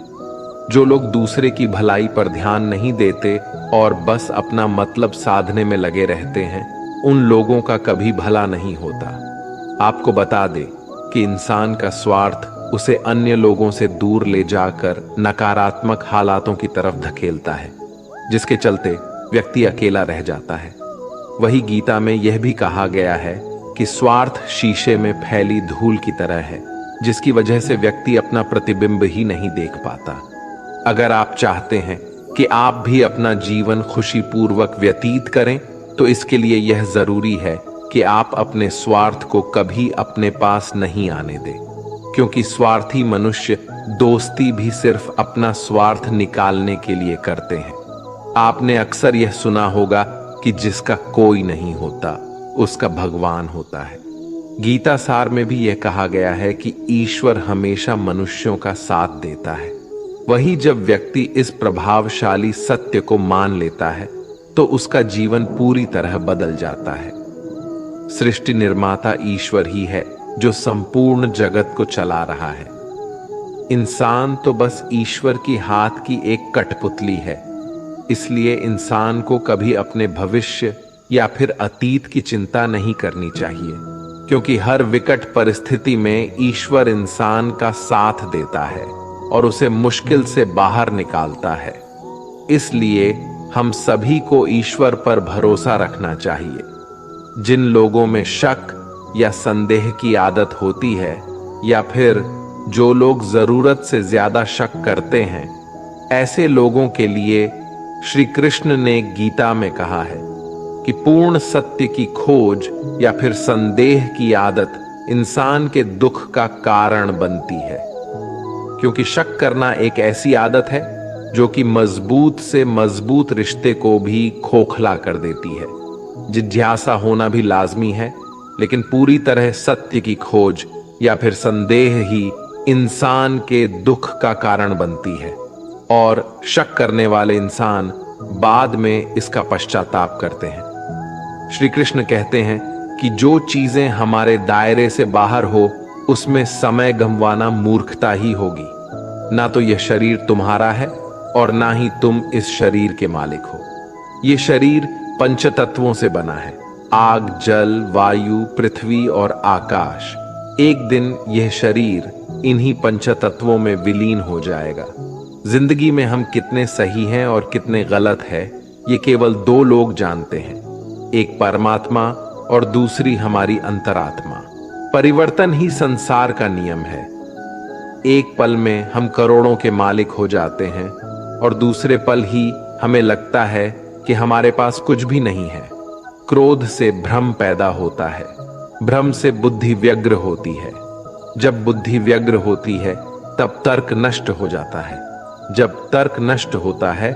जो लोग दूसरे की भलाई पर ध्यान नहीं देते और बस अपना मतलब साधने में लगे रहते हैं, उन लोगों का कभी भला नहीं होता। आपको बता दे कि इंसान का स्वार्थ उसे अन्य लोगों से दूर ले जाकर नकारात्मक हालातों की तरफ धकेलता है, जिसके चलते व्यक्ति अकेला रह जाता है। वही गीता में यह भी कहा गया है कि स्वार्थ शीशे में फैली धूल की तरह है, जिसकी वजह से व्यक्ति अपना प्रतिबिंब ही नहीं देख पाता। अगर आप चाहते हैं कि आप भी अपना जीवन खुशीपूर्वक व्यतीत करें, तो इसके लिए यह जरूरी है कि आप अपने स्वार्थ को कभी अपने पास नहीं आने दें, क्योंकि स्वार्थी मनुष्य दोस्ती भी सिर्फ अपना स्वार्थ निकालने के लिए करते हैं। आपने अक्सर यह सुना होगा कि जिसका कोई नहीं होता, उसका भगवान होता है। गीता सार में भी यह कहा गया है कि ईश्वर हमेशा मनुष्यों का साथ देता है। वही जब व्यक्ति इस प्रभावशाली सत्य को मान लेता है तो उसका जीवन पूरी तरह बदल जाता है। सृष्टि निर्माता ईश्वर ही है जो संपूर्ण जगत को चला रहा है। इंसान तो बस ईश्वर की हाथ की एक कठपुतली है। इसलिए इंसान को कभी अपने भविष्य या फिर अतीत की चिंता नहीं करनी चाहिए, क्योंकि हर विकट परिस्थिति में ईश्वर इंसान का साथ देता है और उसे मुश्किल से बाहर निकालता है। इसलिए हम सभी को ईश्वर पर भरोसा रखना चाहिए। जिन लोगों में शक या संदेह की आदत होती है, या फिर जो लोग जरूरत से ज्यादा शक करते हैं, ऐसे लोगों के लिए श्री कृष्ण ने गीता में कहा है कि पूर्ण सत्य की खोज या फिर संदेह की आदत इंसान के दुख का कारण बनती है, क्योंकि शक करना एक ऐसी आदत है जो कि मजबूत से मजबूत रिश्ते को भी खोखला कर देती है। जिज्ञासा होना भी लाजमी है, लेकिन पूरी तरह सत्य की खोज या फिर संदेह ही इंसान के दुख का कारण बनती है, और शक करने वाले इंसान बाद में इसका पश्चाताप करते हैं। श्री कृष्ण कहते हैं कि जो चीजें हमारे दायरे से बाहर हो उसमें समय गंवाना मूर्खता ही होगी। ना तो यह शरीर तुम्हारा है और ना ही तुम इस शरीर के मालिक हो। यह शरीर पंचतत्वों से बना है, आग, जल, वायु, पृथ्वी और आकाश। एक दिन यह शरीर इन्हीं पंचतत्वों में विलीन हो जाएगा। जिंदगी में हम कितने सही हैं और कितने गलत हैं, ये केवल दो लोग जानते हैं, एक परमात्मा और दूसरी हमारी अंतरात्मा। परिवर्तन ही संसार का नियम है। एक पल में हम करोड़ों के मालिक हो जाते हैं और दूसरे पल ही हमें लगता है कि हमारे पास कुछ भी नहीं है। क्रोध से भ्रम पैदा होता है, भ्रम से बुद्धि व्यग्र होती है। जब बुद्धि व्यग्र होती है तब तर्क नष्ट हो जाता है। जब तर्क नष्ट होता है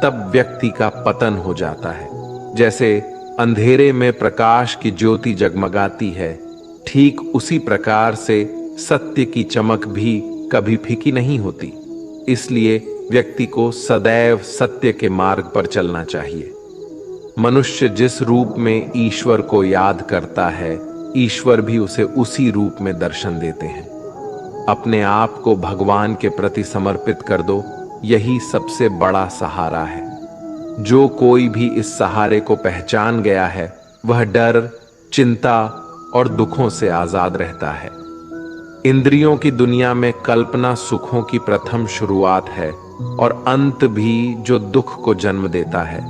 तब व्यक्ति का पतन हो जाता है। जैसे अंधेरे में प्रकाश की ज्योति जगमगाती है, ठीक उसी प्रकार से सत्य की चमक भी कभी फीकी नहीं होती। इसलिए व्यक्ति को सदैव सत्य के मार्ग पर चलना चाहिए। मनुष्य जिस रूप में ईश्वर को याद करता है, ईश्वर भी उसे उसी रूप में दर्शन देते हैं। अपने आप को भगवान के प्रति समर्पित कर दो, यही सबसे बड़ा सहारा है। जो कोई भी इस सहारे को पहचान गया है, वह डर, चिंता और दुखों से आजाद रहता है। इंद्रियों की दुनिया में कल्पना सुखों की प्रथम शुरुआत है और अंत भी जो दुख को जन्म देता है।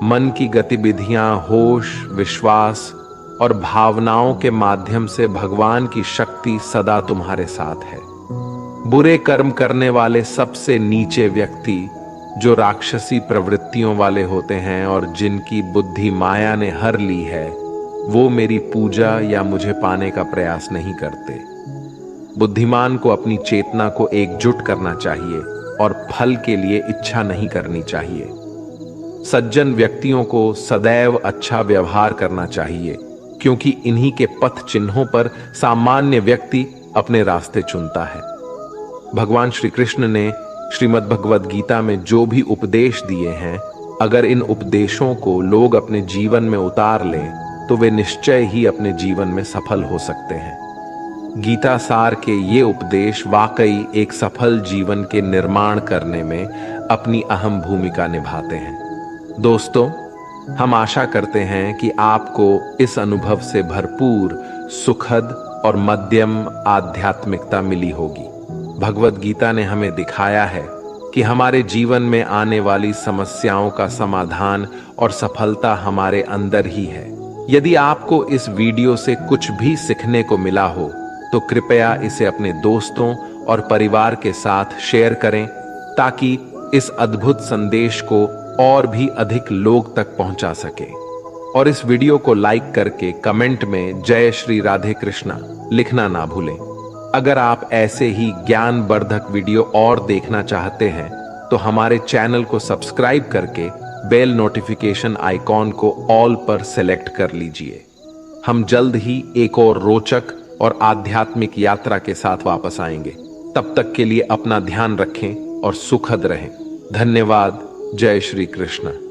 मन की गतिविधियां होश, विश्वास और भावनाओं के माध्यम से भगवान की शक्ति सदा तुम्हारे साथ है। बुरे कर्म करने वाले सबसे नीचे व्यक्ति जो राक्षसी प्रवृत्तियों वाले होते हैं और जिनकी बुद्धि माया ने हर ली है, वो मेरी पूजा या मुझे पाने का प्रयास नहीं करते। बुद्धिमान को अपनी चेतना को एकजुट करना चाहिए और फल के लिए इच्छा नहीं करनी चाहिए। सज्जन व्यक्तियों को सदैव अच्छा व्यवहार करना चाहिए, क्योंकि इन्हीं के पथ चिन्हों पर सामान्य व्यक्ति अपने रास्ते चुनता है। भगवान श्री कृष्ण ने श्रीमद् भगवद गीता में जो भी उपदेश दिए हैं, अगर इन उपदेशों को लोग अपने जीवन में उतार लें तो वे निश्चय ही अपने जीवन में सफल हो सकते हैं। गीता सार के ये उपदेश वाकई एक सफल जीवन के निर्माण करने में अपनी अहम भूमिका निभाते हैं। दोस्तों, हम आशा करते हैं कि आपको इस अनुभव से भरपूर, सुखद और मध्यम आध्यात्मिकता मिली होगी। भगवद गीता ने हमें दिखाया है कि हमारे जीवन में आने वाली समस्याओं का समाधान और सफलता हमारे अंदर ही है। यदि आपको इस वीडियो से कुछ भी सीखने को मिला हो तो कृपया इसे अपने दोस्तों और परिवार के साथ शेयर करें, ताकि इस अद्भुत संदेश को और भी अधिक लोग तक पहुंचा सके। और इस वीडियो को लाइक करके कमेंट में जय श्री राधे कृष्णा लिखना ना भूलें। अगर आप ऐसे ही ज्ञानवर्धक वीडियो और देखना चाहते हैं तो हमारे चैनल को सब्सक्राइब करके बेल नोटिफिकेशन आइकॉन को ऑल पर सेलेक्ट कर लीजिए। हम जल्द ही एक और रोचक और आध्यात्मिक यात्रा के साथ वापस आएंगे। तब तक के लिए अपना ध्यान रखें और सुखद रहें। धन्यवाद। जय श्री कृष्ण।